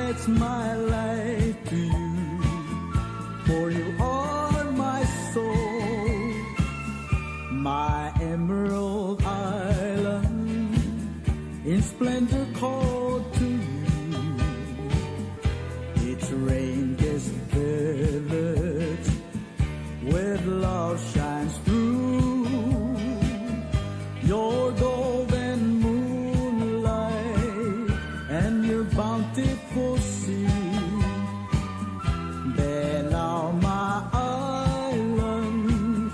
pledge my life to you, for you are my soul, my emerald island, in splendor called to you. Its ranges village, with love shines through. Your golden moonlight and your bountiful sea, Bella, my island,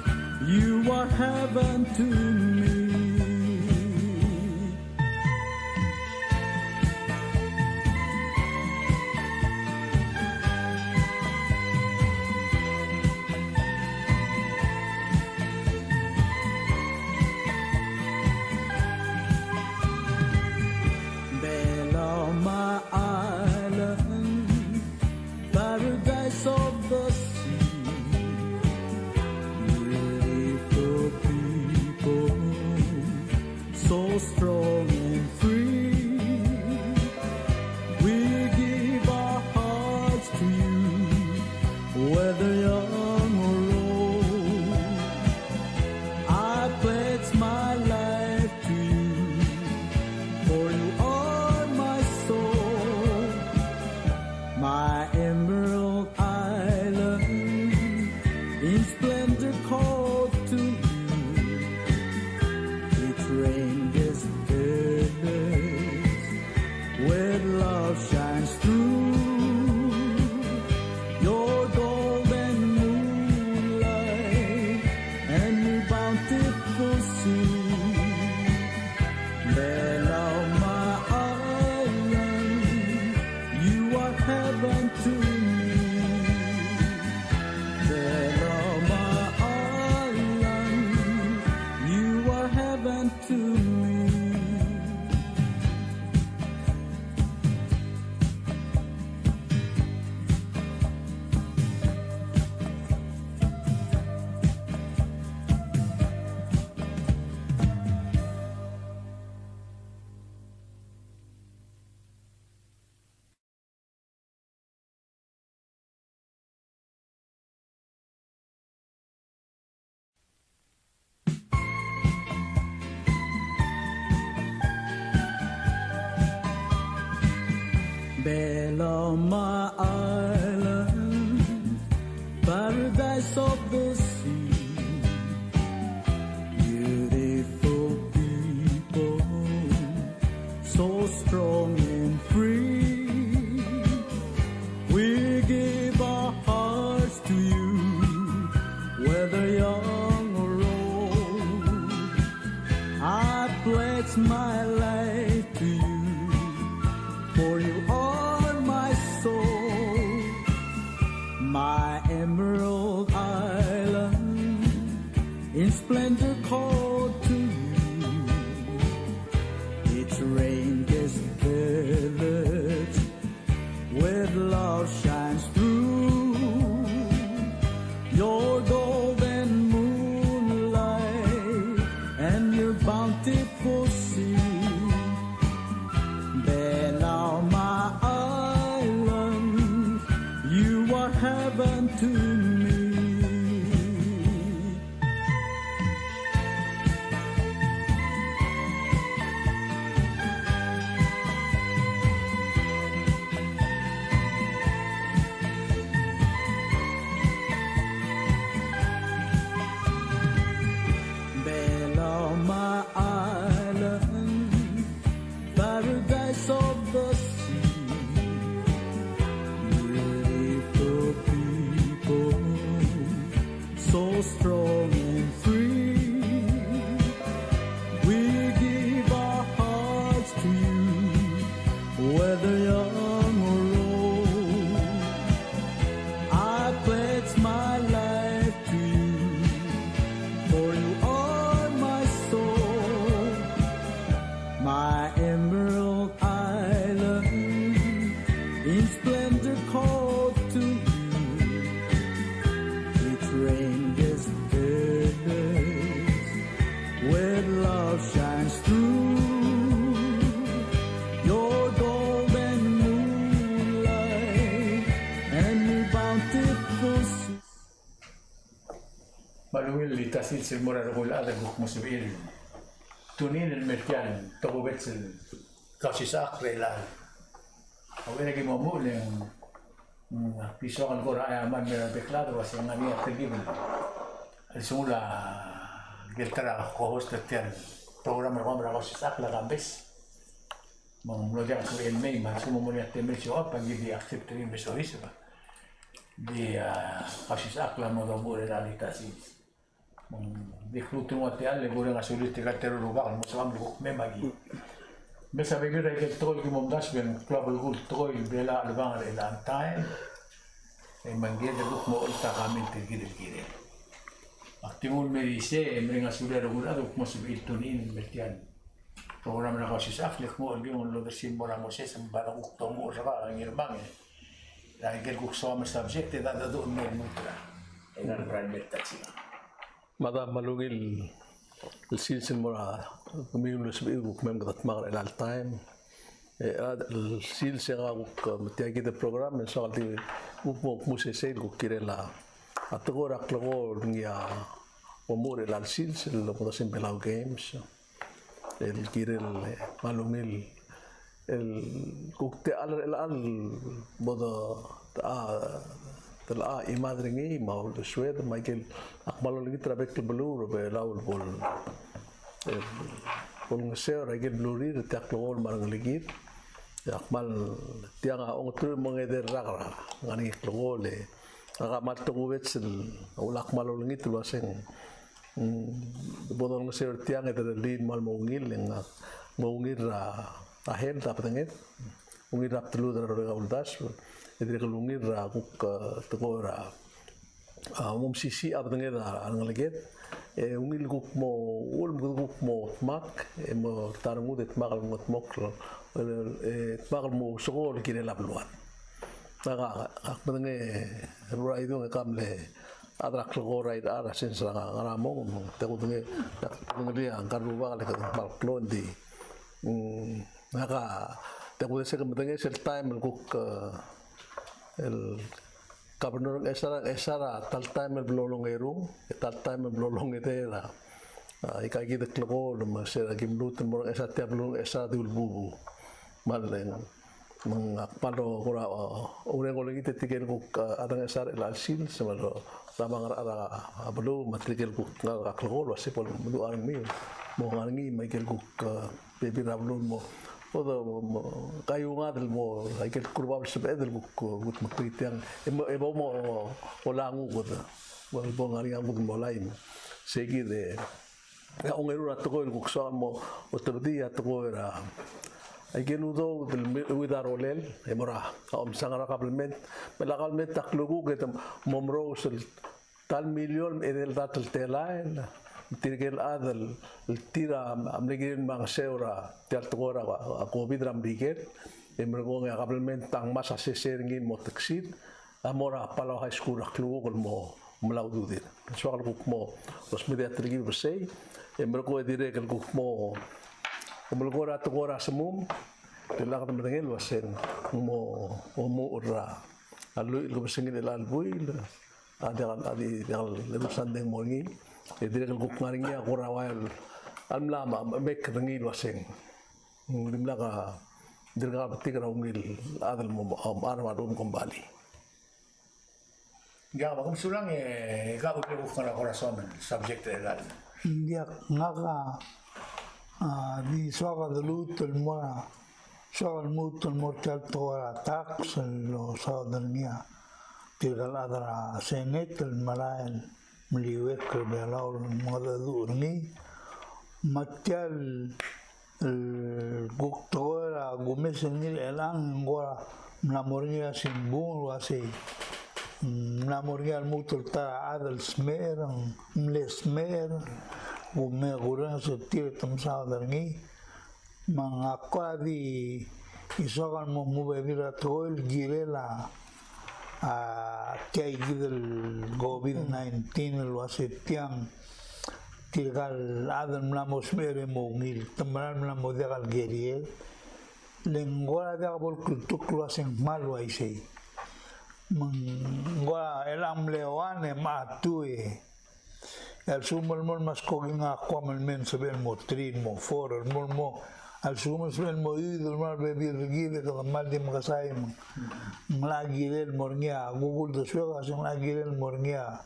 you are heaven to me. My island, paradise of the sea, beautiful people, so strong and free. We give our hearts to you, whether young or old. I pledge my life to you, for you are my soul, my emerald island, in splendor called to you. Its ranges village, where love shines through. Your golden moonlight and your bountiful sea, Bella, my island, you are heaven to me. Bella, my island, you are heaven to me. Bella, my island, paradise of the sea, beautiful people, so strong and free. We give our hearts to you, whether young or old. I pledge my life to you, for you are my soul, my emerald island, in splendor called to you. Its ranges village, with love shines through. Your golden moonlight and your bountiful sea, Bella, my island, you are heaven to me. Bella, my island, paradise of the sea, beautiful people, so strong and free. We give our hearts to you, whether young or old. I pledge my life to you, for you are my soul, my emerald island, in splendor called to you. Its ranges village, where love shines through. Your golden سلسل مرة رقول هذا مسؤول تونين المركان تقوبت كاشي ساق ريلان أو إنا كي ممول بيسوق القرى أمان من البكلاد وسيمانية تجيب السمولة قلت ترى كوست تير program القمر كاشي ساق لغامبس mengeluarkan ke ilmu masih mempunyai temel siapa jadi aktif dari mesois apa di kasus akla mau realitas di flutu material le boleh ngasih lihat tiga terlalu musuh memang Mesa begitu kita trol ki momdas ben club gol trol bela albang ila time e mangia de buk mo ulta kamin tigil aktimul merise meringa sudah regular mo sibil tunin betian program na kasi sa aflik mo ang yung lo desin mo lang mo siya sa barang ukto mo sa ka ang irmang dahil kung gusto mo subject da doon mo mutra ang primary touch Madam Malungil السلسلة مرة كميون لسبيل وكمان قد تمغر إلى التايم السلسلة وك متأكد البرنامج من سالتي وك موسيسيل وكيرلا أتقول أقلقول نيا ومور إلى السلسلة مدرسين بلاو جيمز الكيرل معلوميل الكوكتي الآن بدا تلقى إيمادريني ما هو السويد ما يكل أقبلوا لقيت ربك البلور بلاول بول نسير رجل بلوري تأكلون مرن لقيت أقبل تيانا أنتظر مغادر رغرة غني يكلون له أقبل تقوبت أول أقبلوا لقيت الواسين بدل نسير تيانا تدلين مال مونغيل لنا مونغيل أهل تابتنيت مونغيل رابطلو درا أولداش Jadi kalau ngir aku teko ra sisi apa tengah dah angleget ngil kuk mo kuk mo mak mo tarungu det makal mo mok makal mo sokol kire lapluan naga ak tengah ra itu kamle adrak lo ra itu ara sen sanga ngaramo teko tengah dia angkar ruba le balklon di naga teko desa tengah sel time kuk el gobernador esara tal time belolong erung tal time belolong etera ikagi de klogo lum sera gimlut mor esa tablung esa dulbubu malen mengapalo kora ure golegi tetikel ku adang esar el alsil semalo tamang ara ablu matrikel ku ngal klogo wasipol mudu arang mi mo ngangi michael ku bebi rablun mo Odo kayu ngadel mo aikel kurbab sebedel gut makritang ebo mo olangu gut bo ngari ngut mo lain segi de ya ongeru ratko el gukso mo otrdi atko era aikel udo del widarolel emora om sangara kabelment belakalment taklugu get momro tal milyon edel datel telain tirgel adal tira amlegin mang seura tiartogora covid ramdiget emergo nga kabelment tang masa sesering mo taksid amora palo high school aklugo mo mlaududir so algo mo os media trigi besei emergo direk algo mo umlgora togora semum telak temengel wasen mo ura alu ilgo besengil albuil ada lebih sandeng mongi Jadi kalau kemarin ya aku rawal almlama mek ngil waseng dimla ka dirga pati ka ngil adal mo arma dum kembali ya makum sulang ka ko kana corazon subject legal dia ngaga di soga de luto il mora soga il muto il mortal tora tax lo sodernia tirgaladra senet il malael meliwet ke belau mengadu ni material guktora gumes ni elang ngora namornya simbung wasi namornya mutul ta adal smer mlesmer gume gurang setir temsa darni mangakwa di isokan mo mubebira tol girela kaya gidel COVID-19 luasetiang tirgal adan mlamos mere mongil tamaran mlamo degal gerie lengora dagabol kultuk luaseng malwa isei mengora elam lewane matue al sumal mo mas ko nga kwamel men sabihin mo 3 mo 4 mo al sumal sabihin mo idol mal bebi rigide ka mal di makasay mo lagi len mornya google do so kasi lagi len mornya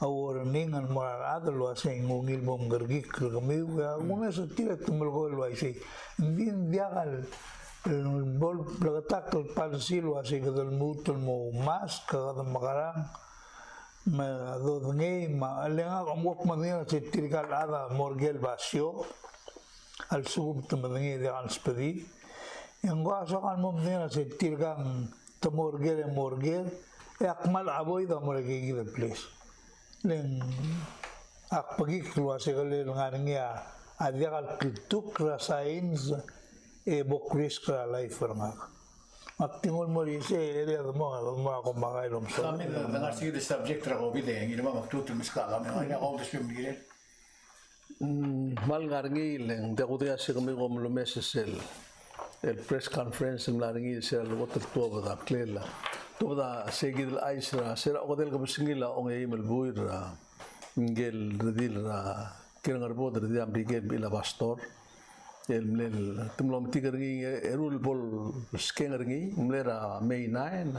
awor ningan mo adlo asay ngungil mo gargik kami una sa tira tumul ko lo ay din diakal bol plagatak pal silo asay kadal mutol mo mas kada makarang ma do ngey ma lenga amok madina se tirgal ada morgel basio al sub tamadngi de al spedi yang gua sokan madina se tirgang to morgel e akmal aboy da morgel give place len ak pagi keluar se gale ngarngia adia al kituk rasains e bokris ka life ngak Aktingol mo rin siya, area mo ako makailom sa. Kami dengar sih di subjek terakobi deh, ini mah waktu itu misalkan kami hanya kau terus pemikiran. Mal ngarngi leng, dia kuda sih kami kom lumeses el press conference ngarngi sih lalu tertua pada klela. Tu pada segil aisra, sih aku del kabusingila ong email buira, ngel redil ra, kira ngarbo redil ambil bila pastor. El tumlom tigarngi erul bol skengerngi mlera May 9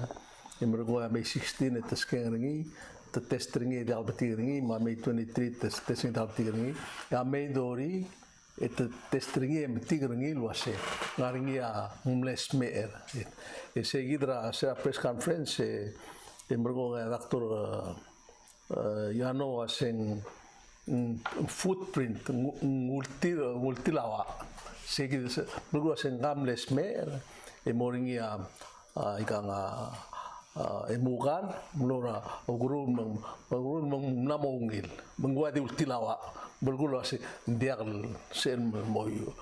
emergo May 16 et skengerngi te testringi de albatirngi ma May 23 te testing albatirngi ya May dori et testringi em tigarngi luase ngaringi a mles mer e seguidra a press conference emergo doctor Yano asen footprint multilawa segi lugu asen gamles mer e moringia ikanga emugan mlora oguru namongil mengwadi ultilawa bergulo ase diagal sen moyo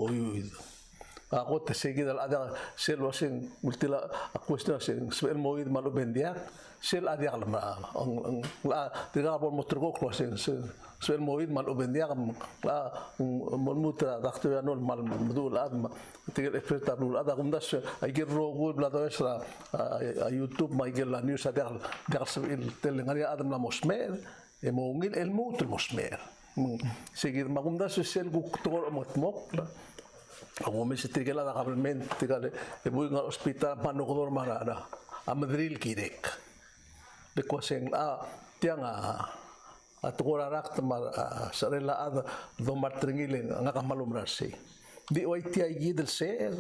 oyu ako te segi dal ada sel wasen ultila question asen sel moyo malu bendiak sel adiak lama la tiga por motorgo klasen sel moyo malu bendiak la mutra dakto ya normal mudul adma tiga experta nul ada kumdas aigir rogo blado esra YouTube maigir la news adiak diak sel telengari adam la mosmer emongil el mut mosmer seguir magumdas sel guktor motmok ako may sitigala na kabelment tigale ibu nga ospital panukdor marana amadril kirek bekwaseng tiang atukorarak tamar sarela ada do martringilin nga kamalumrasi di oy tiay gidel ser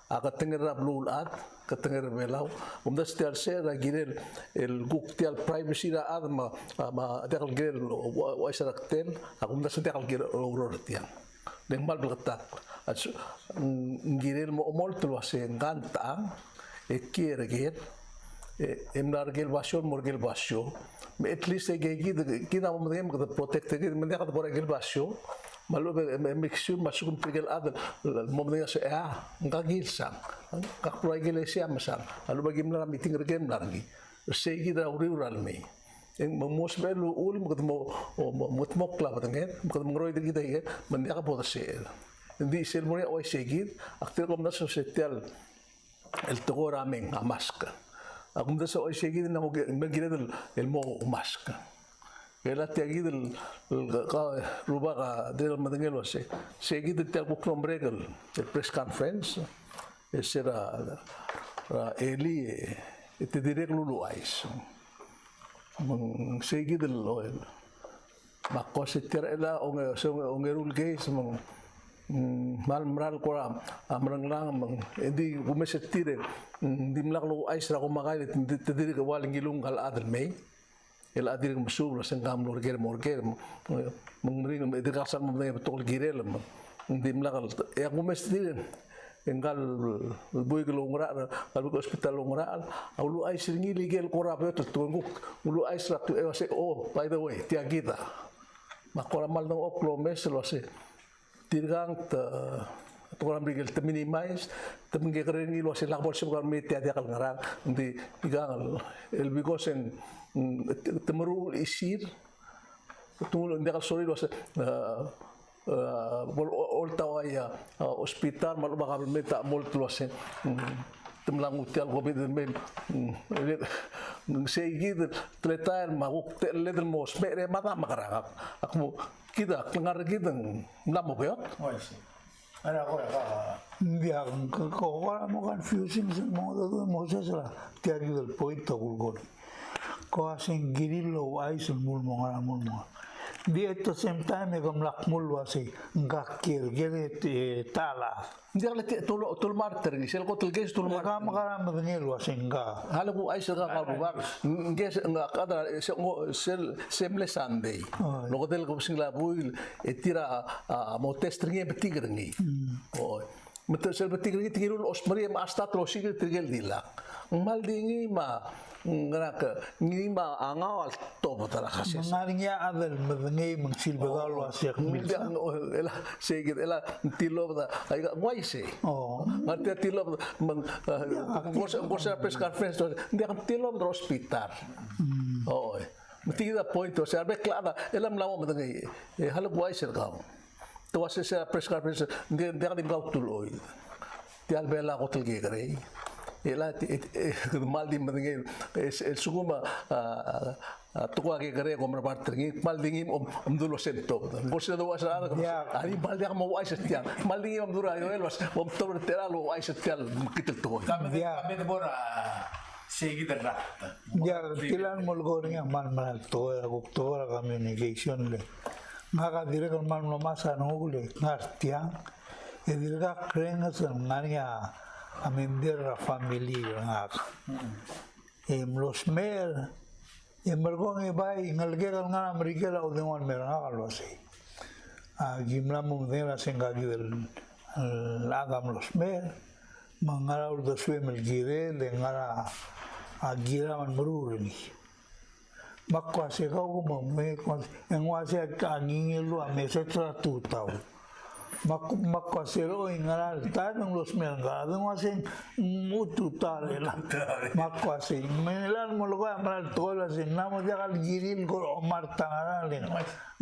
akatenger ablulat katenger belaw umdas tial ser girel el guk tial privacy ra ad ma dekal girel waisarakten akumdas dekal girel oror tiang den mal belgetak ngirel mo molto ase ngantang e kiergel emlar gel basyo morgel basyo at least e gegi kina mo dem ko protect ge men dekat por gel basyo malu mixu masuk gel ad mo dem ase ngagil sang kakro gel sia masang alu bagi mlar meeting regen largi segi da ural me en mos belu ul mo mutmok la batangen mo ngroy digi dai men dekat por se Hindi silmuri o segir aktir kom naso setial el togora men a maska akum naso o segir na mo gira el mo maska ela tiagi del ruba ka del madangelo se segir del tel bukrom regel el press conference esera eli te direk lulu ais segir del oil makko setir ela ongerul geis mong mal meral koram amranglang edi umesetire dimlak lo aisra ko magai tediri ke waling gilung kal adel mei el adir masub la sengam lor ger morger mengring edikasan memne betul girel dimlak ya umesetire enggal boy ke longra al hospital longra aulu aisri ngili gel korap betul tunguk ulu aisra tu ewase by the way tiagita makora mal no oklo meselo se tirgang orang bigel te minimize te mengekeren ilo se lakbol se bukan meti ada kal ngarang di igang el bigosen temeru isir tumul ndekal sori lo se bol oltawaya hospital malu bakal meta mol lo se temlang utial covid men segi tletar maguk ledel mos mere mata makaragap akmo kita kengar kita lamo beot Oh, sí. Ahora, Hindi ako mo confusing sa mga to Moses la tiagi del poito gulgol. Ko asing girilo ay sa mulmo nga mulmo. Di at the same time egam lakmul wasi ngakir gere tala. Hindi ka tul marter ni sel ko tulges tul Maka makaram ngel wasi nga. halo ko ay sa kakalubak nges nga kada semle sunday no ko tel ko sing labuil etira mo testringe betigrengi o meto sel betigrengi tigirul osmari ma asta trosigil tigel dilak mal dingi ma ngrak ni ma angawal to batala kasi Mangaringya adal madangay magsilbagal wasi akmil. ela segit ela tilo da ay waise Oh. Nanti tilo mang gosa pescar friends dia kan tilo do hospital. Oh. Mati da point o serbe clara elam lawo matangay halo waise ka. To wase sa pescar friends dia kan gau tuloy. Tial bela ko tulge gare. Ela mal di matangay suguma tukwa ke gare ko mar tergi mal dingi dulo sento gosa do wasa ari mal dia mo waise tiang mal dingi dura yo elwas to teralo waise tial kitel to kami de bora segi de rat. Ya tilan molgoring man mal to guktora communication le. Ngaga dire kan man no masa no gule ngartia. E dirga krengas ngania amendir la familia ngak. Los mer mergong bay ngalgeral ngana merigela o dengon meranga losi. Gimla mumdela sengagi del lagam los mer mangara urdo swemel gire le ngara agira man meruri. Makwa se kau mo me en wase kangingilu ame setra tutau. Makwa se ro ingara tanong los meranga den wase mutu tale la. Makwa se menelan mo logo amral tola se namo jagal giril ko omar tangara le.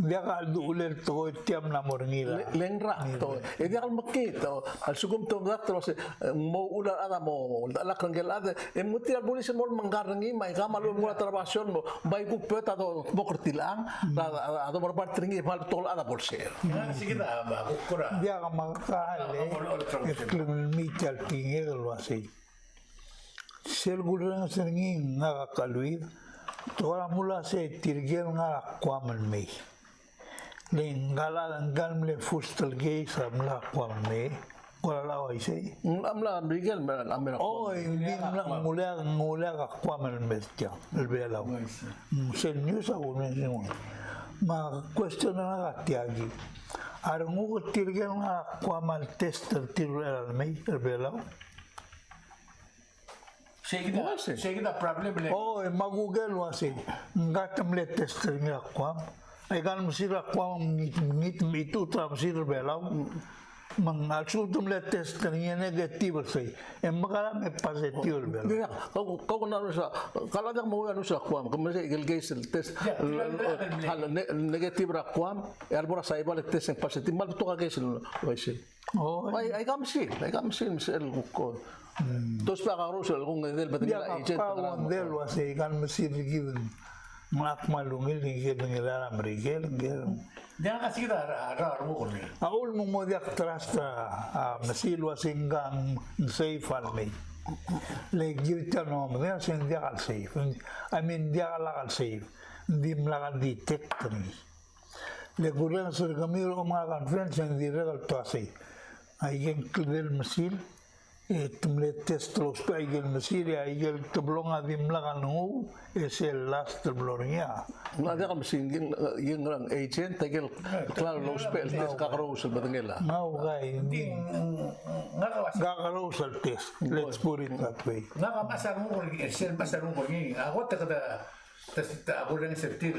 Jagal duler to tiam na mornira. lengra to e dia al makito al sugum to gatro se mo ula ada mo la krangel ada e muti al bolis mo mangarangi mai kama lo mo trabasion mo bai ku peta do bokrtilang ado mar partringi mal tol ada bolser Sige na ba kukura. Dia makale mital tingel wasi. Sel gulrang seringi ngakaluid. Tora mula se tirgel ngara kwaman mei. Lengala galmle fustal gay samla kwaman mei. Wala lawa isay. amla miguel mer amera Oh, hindi lang ngula ka kwaman mei tiya. Albelaw. Sel news ako mention. Ma question na tiagi. Arungu ko tirgel nga kwaman tester tirgel mei albelaw. Sige na problem le. Oh, magugel wasi. Ngatam le tester nga kwam. Ay kan masira kwam nit itu tam sir belaw. Mang alsultum le tester nga negative say. Magala me positive belaw. dia kau na sa kala dak mo ano sa kwam kung sa igel guys test hal negative ra kwam arbora sa ibal test ang positive mal to ka guys waise Oh, ay kam sin sel ko dos pa ka rusel kung del dia batila agent kawan del wasi kan masir given. Mak malungil ni ngela Amerikel ngel. Diyan kasi kita arar mo ko ni. Aul mo mo dia trasta masilwa singgang safe alme. Le girta no mo dia sen dia al safe. I mean dia al safe. Di mlagan detect ni. Le gulen sur gamiro mga conference di regal to asay. Ay gen klel masil tumle testros to ay gen masil ay gen tablong di mlagan no es el last tablornya. na dia kam singing yung rang agent tagel klaro lo spell test ka rusel batengela Mau gay Hindi nga kawas. Gagarousal test. Let's put it that way. Nga ka masarong ko ni sel masarong ko ni. Ako ta ako lang septir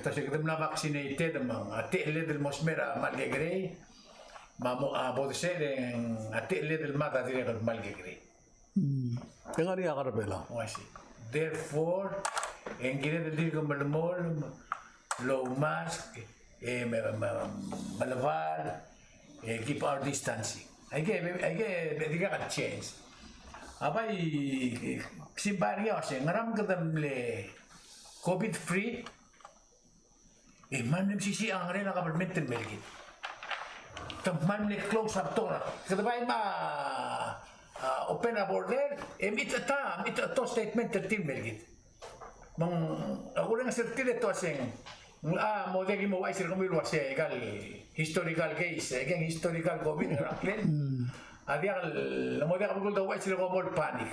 ta sigdem na vaccinated mang atele del mosmera malgegre. Mamo puede ser en atele del mata dire con malgegre. kenga ria karabela O así. Therefore, en gire del dir con malmol, low mask, malavar, keep our distancing. Hay que diga change. Abai simpan niya kasi ngaram kadam le COVID free. Man nim sisi ang rin government belgit. Man le close up to. Kadabay ma open a border. Ita to statement tertin belgit. Mang ako rin ang certificate to asing mo degi mo wais kung milu ase egal historical case, egal historical COVID raklen. Adia mo degi ko daw wais ko mo panic.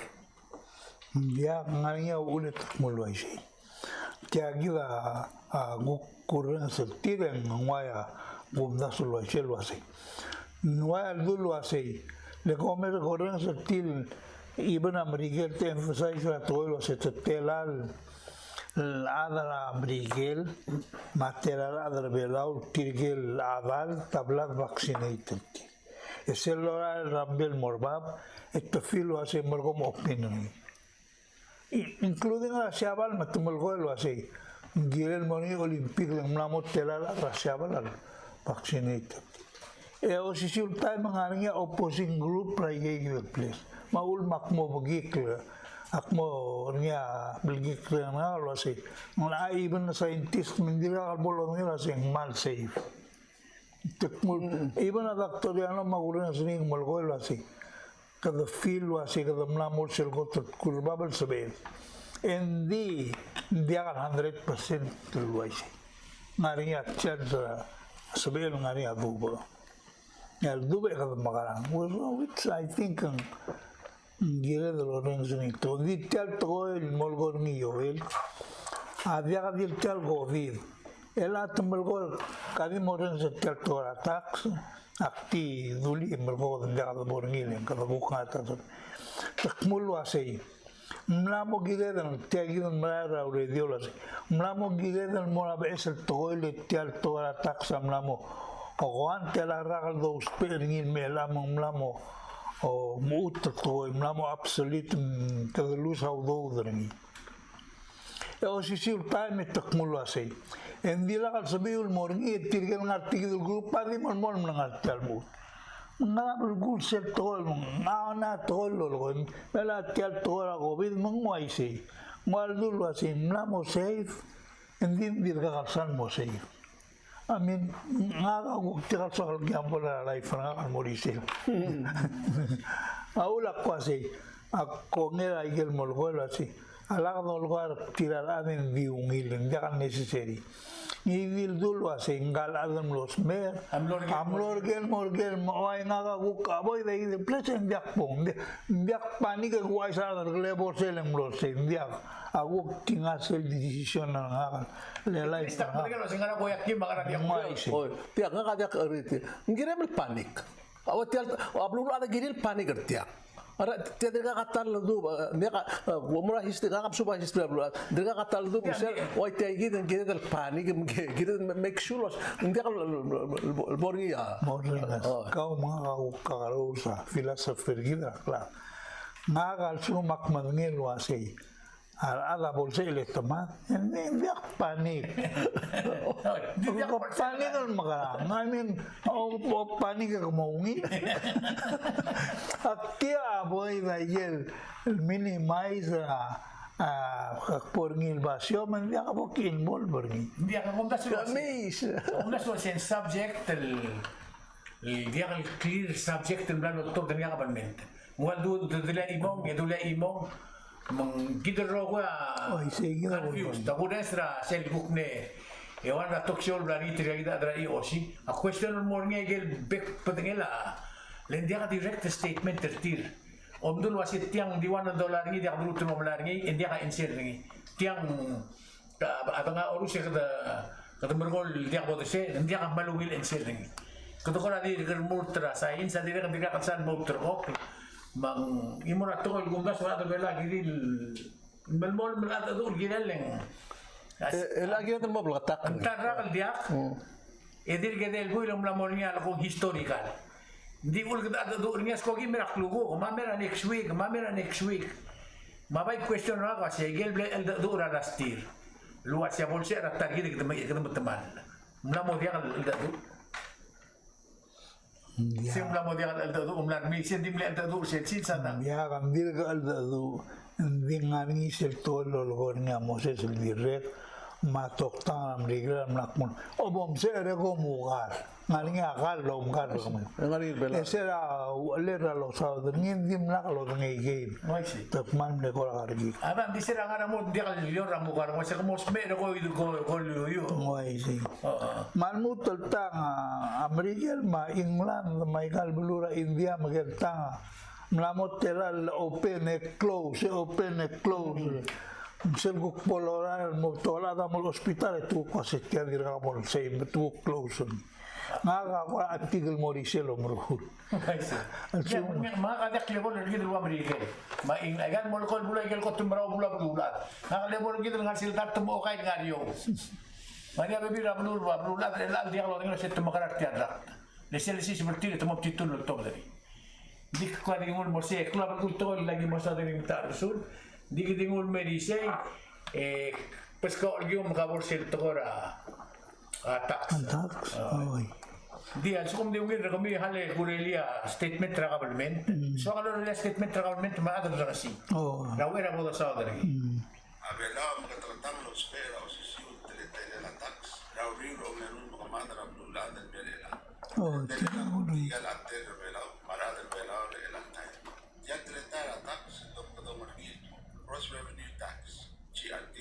Ya nganya ulit mulu ai sei. Kaya gila kurang sertiren ngaya bunda sulu ai lo ase. Ngaya dulu ase. Le comer kurang sertil ibn Amerikel te emphasize la todo lo se telal adara Amerikel material adara belau tirgel adal tablat vaccinated. Eselora rambel morbab etofilo ase morgom opinion. Including la siabal matumulgo lo ase. Gilel moni olympic lang mlamot telal adara siabal vaccinated. E o sisul tay mangaring opposing group rayay place. Maul makmo bagik akmo niya bagik na lo ase. Ngala even scientist mindira kalbolong nila sing mal safe. Even a doctoriano magulo na sining malgo lo ase. Kada feel lo ase kada mlamol sel ko kurbabal sabi. Hindi akan 100% lo ase. Ngaring chance sabi lo ngaring adubo. Ya dube kada makarang. Which I think gire de los rengos to ditel to el molgor ni yoel. Había que ditel COVID. El atomolgor kadi moren se tel to atax akti duli molgor de kada borngil kada bukata. Takmulu asei. Mlamo gire de tiagin mara ore diolas. Mlamo gire de mora besel to el tel to atax mlamo. Oguan tela ragal dos perngil melamo mlamo. O muut to mlamo absolut kada luz au doudreni. O sisil time takmulu asay. Endila kal sabiul morngi tirgel ngartigil grup padi mon nangartal mu. Ngarabul gul set tol na tol lo bela tial tora covid mangwai sei. Maldul asay mlamo safe endin dirga kalsan mo safe. Amin ngaga guktiral soal gambola life nga morisil. Aula kwasi ako ngera igel molgola si ala no lugar tirar aden diungil ndakan necessary. Idil dulu ase ngal adam los mer amlorgel morgel moay ngaga gukka boy de place ndiak pong ndiak panik guay sa le borsel los ndiak aguk tingas el decision na ngakan le life Esta ko lo singara ko yakin makara dia mo. Oh, tiak nga kaya kariti. Ngirem panik. Awat tial ablu ada giril panik tiak. Ara tiada katal lu dia umrah history kakap suba history ablu. Dia katal lu misal oi tiagi dan kita del panik kita make sure dia borgi ya. Kau mga kakarusa philosopher gila klar. Ngagal sumak mangelo asay. Ada bolsa elektoma, ini panik. Panik kan makarang. I mean, panik ka maungi. Aktia boy dahil minimize porngil basyo, man dia ka bokin bol porngil. Dia ka kumda sulo sen subject dia ka clear subject ng plano to dengan government. Mual dula imong mengkidro gua confused. Aku desra sel bukne. Ewan na toksol blani tiragida drai osi. A question morning gel back patengela. Lendia ka direct statement tertir. Omdul wasit tiang di $1 ni dia dulu tu $1 ni dia ka insert ni. Tiang atau nga orus kada mergol dia bodo se dia ka malungil insert ni. Kado ko na di kermutra sa insa dia ka kasan motor ok. Mang imura to gumba sa ato bela giril malmol malata do gireleng lagi natin mo blatak tarakal dia edir gedel builo mlamornya ko historical di ul gada do nya sko gi meraklugo mamera next week mabay question na ko si gel el do rastir luas ya bolse ratar gid kita teman mlamor dia el do Simula mo dia al do umlar mi sin dim le al do sel sin sana. Ya kambil ka aldado hindi nga ni tolo lor nga Moses el direk matok tang ligran nakmon obom sere ko mugar ngaling akal lo mugar ko Ngalir bela. esera lera lo sa ngin dim nak lo ngigin Ay si. takman de ko kargi Aba di sira ngara mo dia kal lior ramu kar mo sa mo sme ko yo. ngoy si Oo. manmu tang Amerika ma England ma ikal bulura India magertang mlamot teral open e close Selguk poloran mo tola da mo hospital tu ko se tiar dira mo se tu close nga ko article mo riselo mo Ay si. Ya mga kadak lebo lagi do Amerika. Ma ing agan mo ko bulay kel ko tumraw bula. Nga lebo lagi do ngasil tat mo kay ngariyo. Mania bebi ramnur ba bula el dia lo ngelo set mo karakter da. Le sel si seperti itu mo titulo to dari. Dik ko ni mo se klub ko lagi mo sa dari mitar sul. Dik dingul medise pues ko algo mo kabor sel to ra tax. tax oy Dia sukum dia mungkin kami hale kurelia statement tra government. So kalau dia statement tra government maada ra kasi. oh Rawera boda sa dari. Avela makatratang lo spera o sisiu teletele la tax, rauriro menun makamada rabdullah del belela. oh Ya la terre vela, marada vela o la tax. Ya teletara tax, doktor margil, gross revenue tax, GRT,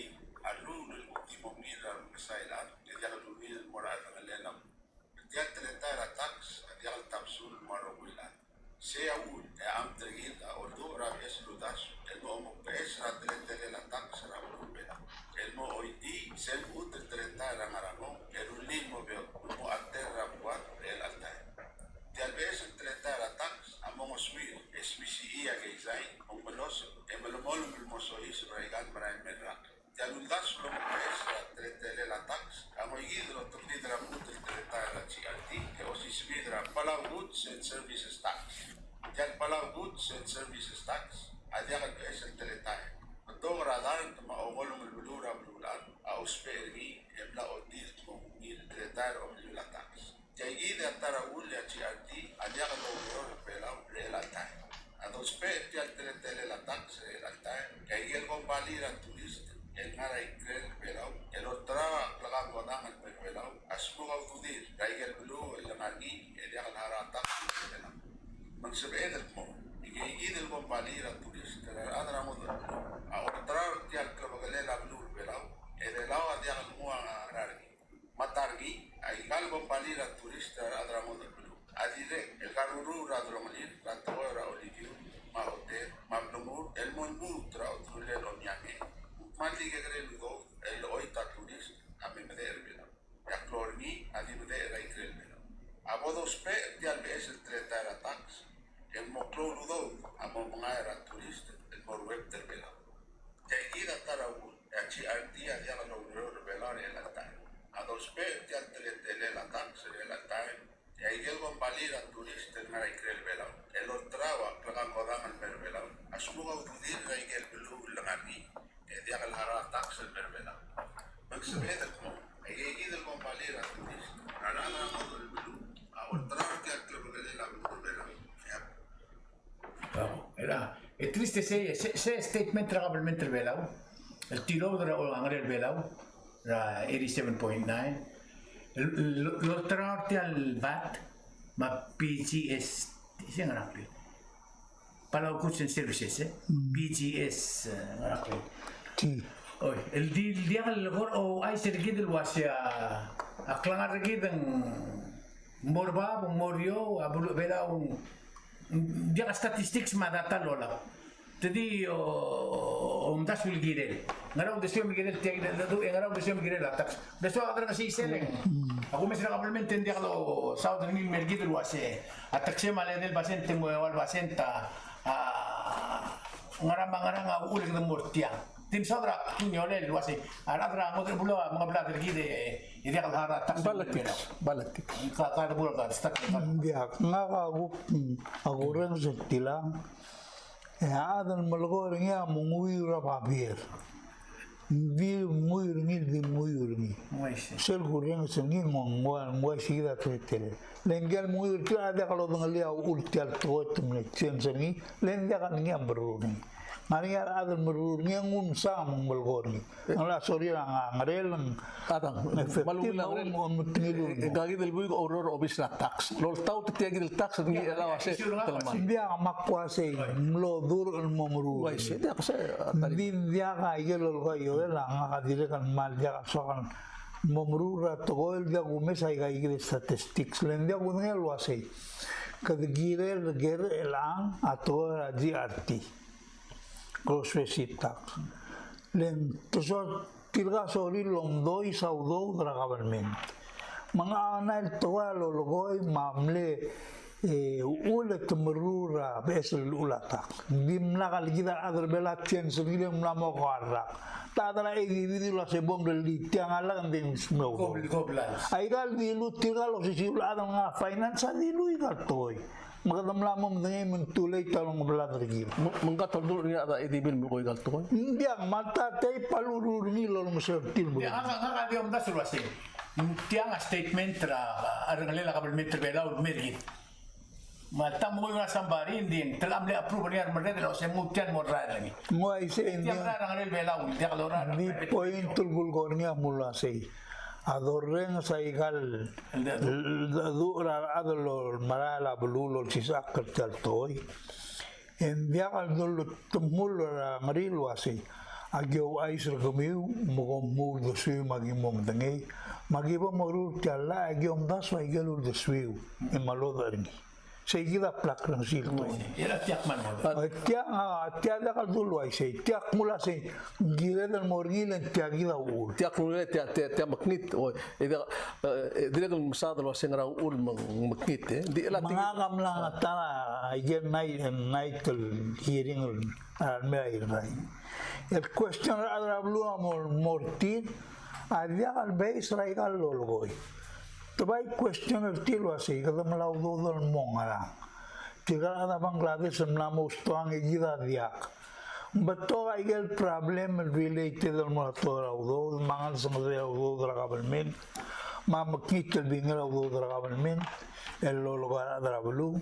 alun el último mira mesailan, que ya lo mil moral galela. Ya teletara tax, ya al tapsul marawila. Sea un am tergil o dura es ludas, el mo pes ra teletele la tax ra bela. El mo hoy di se ut teletara maramo, el ulimo veo mo aterra buat el altar. Tal vez teletara tax among oswil, SBCE a geizai, un veloso, el melomol moso is raigan para el merrak. Tal uldas lo pes ra teletele la tax, amo hidro turdidra mut teletara la GRT, que osis vidra pala goods and services tax. Yan pala goods and services tax, adya ka es el teletay. Ito radar na maungolong ulbulura bululan, ausperi, emla o dil mong mil teletay o milula tax. Kaya gini at tara uli at GRT, adya ka logro pelaw relatay. At ausperi at teletele la tax relatay, kaya gil kong baliran turist, el ngaray krel pelaw, el otra plakang wadangan pelaw, asbukaw tudir, kaya gil bulu, el langagi, el yakan haratak, pelaw. Magsabihin mo, igigidil mo balira tulis, kaya adra mo doon. Otra tiyak kabagalela blur belaw, edelaw at yakan mo ang arargi. Matargi, ay kalbong balira tulis, kaya adra mo doon. Adire, el karuru radro malir, ratawara oligyo, mahote, mablumur, el monbu trao trulel o nyame. Mali kagre lugo, el oita tulis, kami meder belaw. Yaklorni, adi meder ay krel belaw. Abodos pe, tiyak bees el tretara tax, el moclo ludo, amo mga turista, el morweb del vela. Kaya ida tarawul, achi artia dia la logró revelar el altar. A dos pe, ya teletele la tax el altar, y ahí el bombalir a turista el mara el vela. El otrava, plagan godam el mervela. A su lugar udir que el belu langani, dia el hara tax el mervela. Magsabi del mo, ahí el bombalir a turista. Arana mo el belu, a otrava que el club la vela. Era triste se statement tra government belaw. El tiro dra o angre belaw ra 87.9. Lo traorti al VAT ma PGS siya nga rapi. Palaw goods and services PGS nga rapi. ti Oy, el dia kal lor o ay sergid el wasya aklangar gid ang morba morio abulu belaw dia statistics madata lola. Jadi das wil girel. Ngaraw desyo mi girel tiag na do ngaraw desyo mi girel atak. Desyo adra kasi seleng. Ako mesra kapalmente hindi ako southern mil mergid wase. Atak siya male del paciente mo wal pacienta ngarang ulit ng mortia. Tim sadra kunyole wase. Aradra mo bulo mga blader gide hindi ka hara tak Balatik. Ka bulo ka stak. dia nga ako rin sa tilang adan malgor nga mungui ra papir di muyurni Muisi. sel kurang sengi ngwa sida tretel lengal muyur tu ada kalau dengalia ultial tuot menecen sengi lengal kan ngiam berurni Maria ada merurni ngun sam melgorni ala sorry ngarel Kadang, malu lang rin. Gagi del buik oror obis na tax. Lol tau tetiagi del tax ni elawa se talaman. dia makwase mlo dur momru Wai se dia kasi din dia ka igel ko yo la nga dire kan mal dia sokan momrura to gol dia gumes ay ga igel statistics len dia gunel wase kad girel ger elang ato GRT gross receipt tax len to so tilga sori lomdoi saudo dra government mga anal to lologoy mamle ulet merura besel ulata dim nakal kita adar belat chen sendiri mlamo kara ta adara individu la se bom del tiang ala kan smeo Goblan. ai gal di lu tiralo si sila ada nga finance di lu igal toy magdam lamom ngay mentulay talong belat lagi mengkat tolong ni ada edibil mo koy galto. dia mata tay palurur ni lolong sertil mo Ya, ang diom da sulwasi. Tiang statement ra arngalila government belaw mergit. Malta mo yung sambari din telam le approve ni armade lo se mutian moral lagi. mo ay se Tiang ra ngalil belaw dia kalora. di point tulgul gornia mula say adorren sa igal dura adolor marala bululol sisak kertal toy en dia kal dulu temul ngaril wasi agyo ay sur gumiu mo do sui magi mom dangay magi ba morul tala agyo das wa igalul do sui en malodar ni seguida plak ng silto Era tiak man mo. tiak da kal dulu ay say tiak mula say gila del morgil en tiak gila ul Tiak nule tiak maknit o ida dire kal musada lo sengra ul maknit di la mga kamlang at again night hearing may el question adablu amor mortin adia al base raigal lologoy tabay question el tilo así kada malaudo dol mongara tiga ada Bangladesh namamo usto ang igida diak beto el problem related al motor audo mangan sama audo dra government mamakit el bingal audo dra government el lologar adablu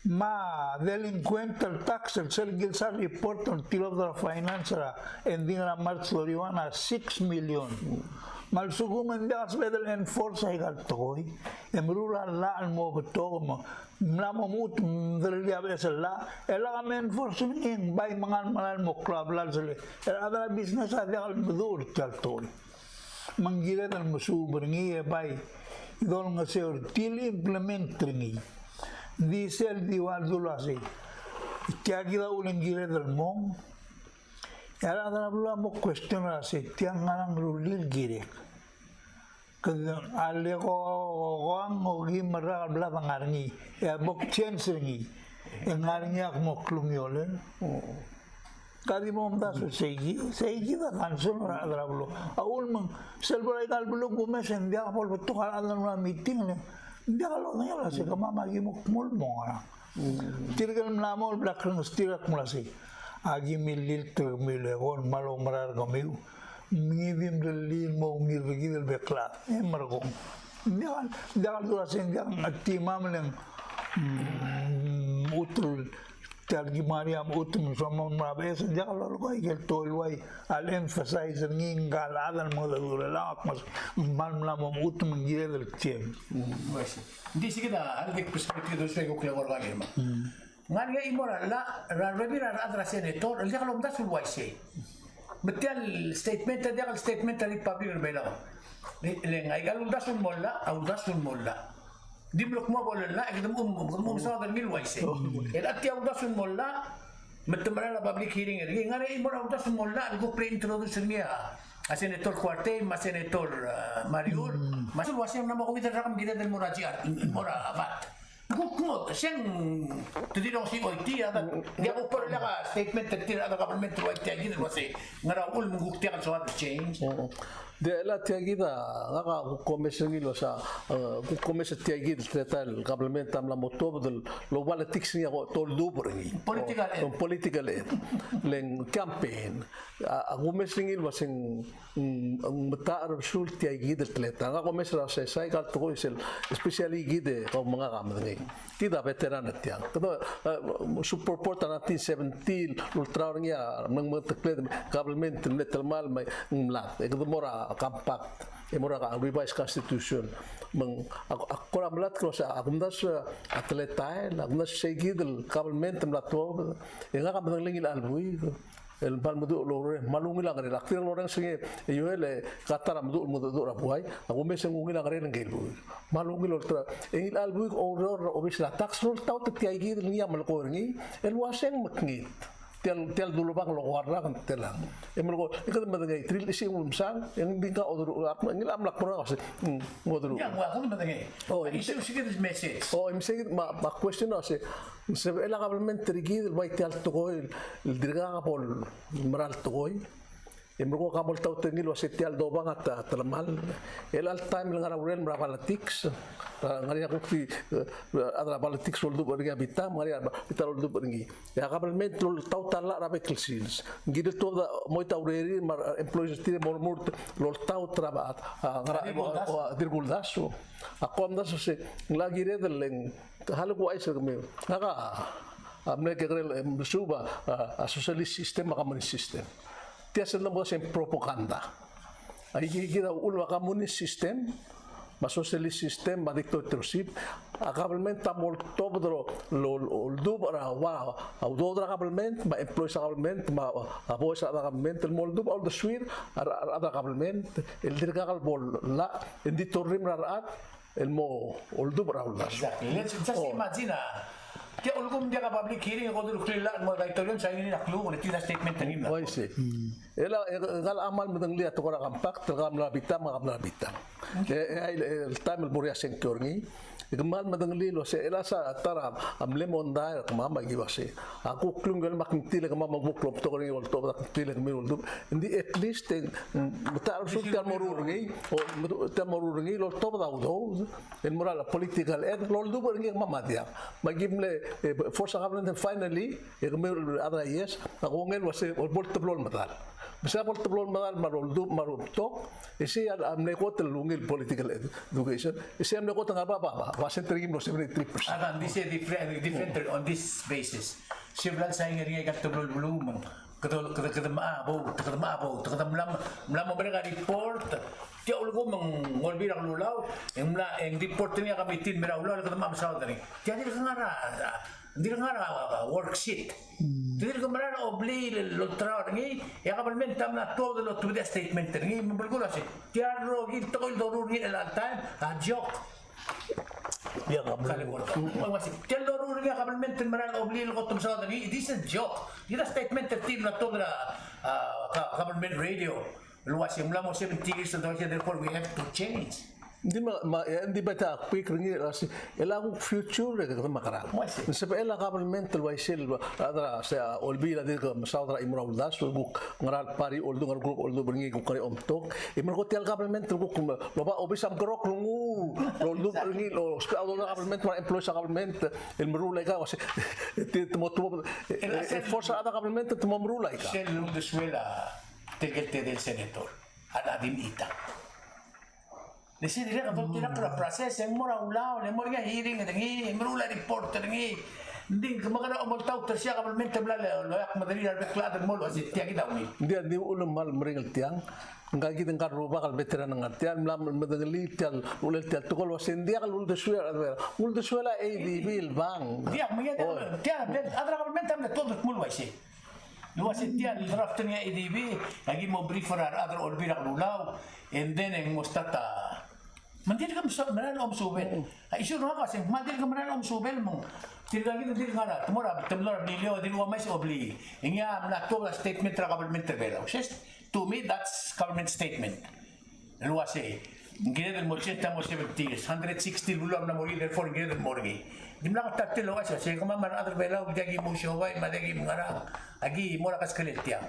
ma delinquent el tax el sergil sa report on tilo dra finance en dingra marzo riwana 6 million mal suguman dia asbedel enforce ay galtoy emrula la al mo beto mo mlamo mut delia besela ela men enforce ning bay mangan malal mo club lal sele ada business ada al bedur galtoy mangira dal musubur ngi bay idol nga seur til implement ngi diesel diwal dulasi tiagida ulen gira dal mong era da bula mo question asi tiang ngarang rulil girek kada ale ko goang o gi mara bla bangarni ya bok chen sengi ngarni ak mo klumiolen kadi mo mda so segi da kanson ra da bulo aul mang selbra dal bulo gumes endia pol betu kala na meeting le dia kalau nanya se kama magi mo mul mo ara tirgal mlamol black rang stirak mulasi agi milil to milegon malo marar gamiu mingivim delil mo ngirgi del bekla margo dia dua sen dia timam leng utul targi mariam utum somon mabes dia kalau ko igel tolway al emphasize ngingal adal mo la mas mal mo utum ngire del tiem Hindi sige na algek perspektif do sego klagor lagi ma. Ngan ga imora la rabira adra senator el dialog da sul waise. Betel statement dia statement dari public bela. Le ngai galum da sul molla au da sul molla. Di blok mo bola la ekdum sa da mil waise. El atti au da sul molla metemara la public hearing ri ngare imora au da sul molla go pre introduce niya. A senator Cuartel, mas senator Mariur, mas luas yang nama komite rakam kita del Murajiat, Mura Abat. Kukmo, siyang tidak si OIT ada dia ko per la statement tidak ada government OIT gitu masih ngaraul menguktikan soal change. De la tiagida ngaka komisyon sa komisyon tiagida tretal kablement tam la motob del lo politics niya ko toldo bringi political leng campaign komisyon sing mata sul tiagida treta ngaka komisyon sa sai kal to isel especially gide ko mga kamngi tida veteran tiang to support na 17 ultra niya mga kablement metal mal may mlat mora compact mora ka revised constitution ako na mlat ko sa akumdas atleta akumdas segidel government mlat to nga ka lingil albui el palmudu lore malungila ngare aktir loreng singe yoele katara mudu rabuai ako meseng ungila ngare ngelu malungil ultra engil albui oror obisla tax rule tau tiaigid niya malkoringi el waseng makngit tel dulu bang lo warna kan telang emel ko ikat madangai tril isi umsang yang bingka odur ngil amlak pura kasi ngodur yang wa kan madangai isu sigit message imse ma question ase se ela government trigid vai tel tokoy el dirga pol maral tokoy emel ko kamol tau tengil wase tel do bang at talamal el al time ngara uren mra politics ngari aku ti adra politics woldu bergi abita ngari abita woldu bergi ya government tau tala rabe kilsins gide to moi taureri employees tire mor lo tau trabat ngara dirguldaso aku amdas se lagi redelen hal ko ai se me ngaka amne ke grel suba a socialist system communist system tiasa na mo sem propaganda ay kita ulwa communist system ma socialist system ma dictatorship a government ta molto lo dubra wa au dodra government ma employees government ma voice government el moldo all the swir ada government el dirgal bol la enditorim raat el mo all dubra la exactly let's just imagine Dia ulgum dia ka public hearing ko dulu klila mo daitorion sa ini naklu ulit tina statement tanim na. Why say? Ela gal amal medang lihat ko ra kampak tergam la bitam el time el buria sentorngi igmal medang lilo se ela sa tara am lemon da mama giwase aku klunggal makintile kama magbuklop to ring to tile mi uldu indi at least mutar sultan morurungi o tamorurungi lo to da udo el moral political ed lo uldu ring mama dia magimle forza government finally igmel adra yes ako ngel wase boltblol matal bisa boltblol matal maruldu isi am nekot lungil political education isi am nekot ngaba was entering no 73%. Agan this is different on this basis. Siblan sa ngari gat to blum kada maabo mlam mereka report dia ulgo mengolbi rak lulaw eng report niya kami tin mera ulaw kada maam sa dari jadi ngara worksheet jadi kemarin obli lotra ngi ya kabel tam na todo lo tu statement ngi membelgula si dia rogi to dorur ni al time a joke Ya kabel. Masih dia dorur ni kabel kemarin obli lo tum sa dari this is joke dia statement tertib na to kabel radio luas yang mula mo 70 years ago therefore we have to change. Hindi ba ta quick ringi kasi ela ang future ka makara. Sa ela governmental waisil adra sa olbila dir ka saudra imra uldas buk ngaral pari oldu ngar group oldu bringi ko kare omtok imra ko tel government ko baba obisam grok lungu oldu bringi lo government war employees government el mrulay ka kasi timoto forza ada government tomomrulay ka. Sel de suela tegete del senator adadim ita. Nasi dia kalau tidak pernah proses yang murah ulau, yang murah hearing, yang murah report, yang hindi kemana omol tahu tersia kapal mental belala, loyak madari arbek kelihatan mulu asyik tiang kita umi. Dia di ulum mal meringal tiang, enggak kita engkar rubah kalau veteran enggak tiang, melam mendengali tiang ulel tiang tu kalau wasin dia kalau ulde suara ADB bang. Dia mengira tiang ada kapal mental ada todo mulu asyik. Luas tiang draftnya ADB lagi mau briefer ada orbirak ulau, and then yang mustata. Mandir ka menan om subel. Isu no kasi mandir ka menan om subel mo. Tirgagi dir ngara tomora temlor bilio dir wa mais obli. Ingya na to statement tra government trevelo. To me that's government statement. Luase. Ngire del mocheta mo 70 160 bulam na mori therefore ngire del morgi. Dimla ka tatlo kasi se kama man other bela gagi mo showai madagi ngara. Agi mora kas kaletia.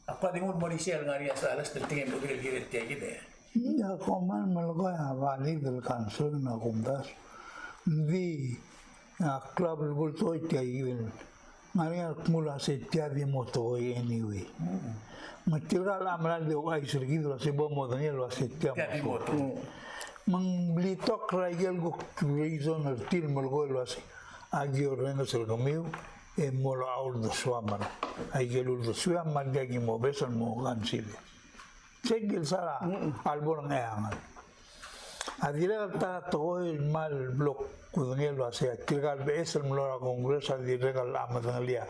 Ako tingon mo ni siya ngari sa alas del tingin mo gilid tiya kita. Ya koman malgoya vali del cansor na kumdas. Di club el bulto ite iben. Maria mula se tia di moto anyway. Matira la amral de ay sergido se bo modaniel lo se tia moto. Mang blitok raigel go reason el til malgo lo ase. Agi orrena se lo meu e mola aul do suamar. Ai gelul do suamar gagi mo besan mo gansile. Segel sara albor ngeangal. Adira ta to el mal blok kudangel lo ase tirgal besel mlora congreso adira gal amadangalia.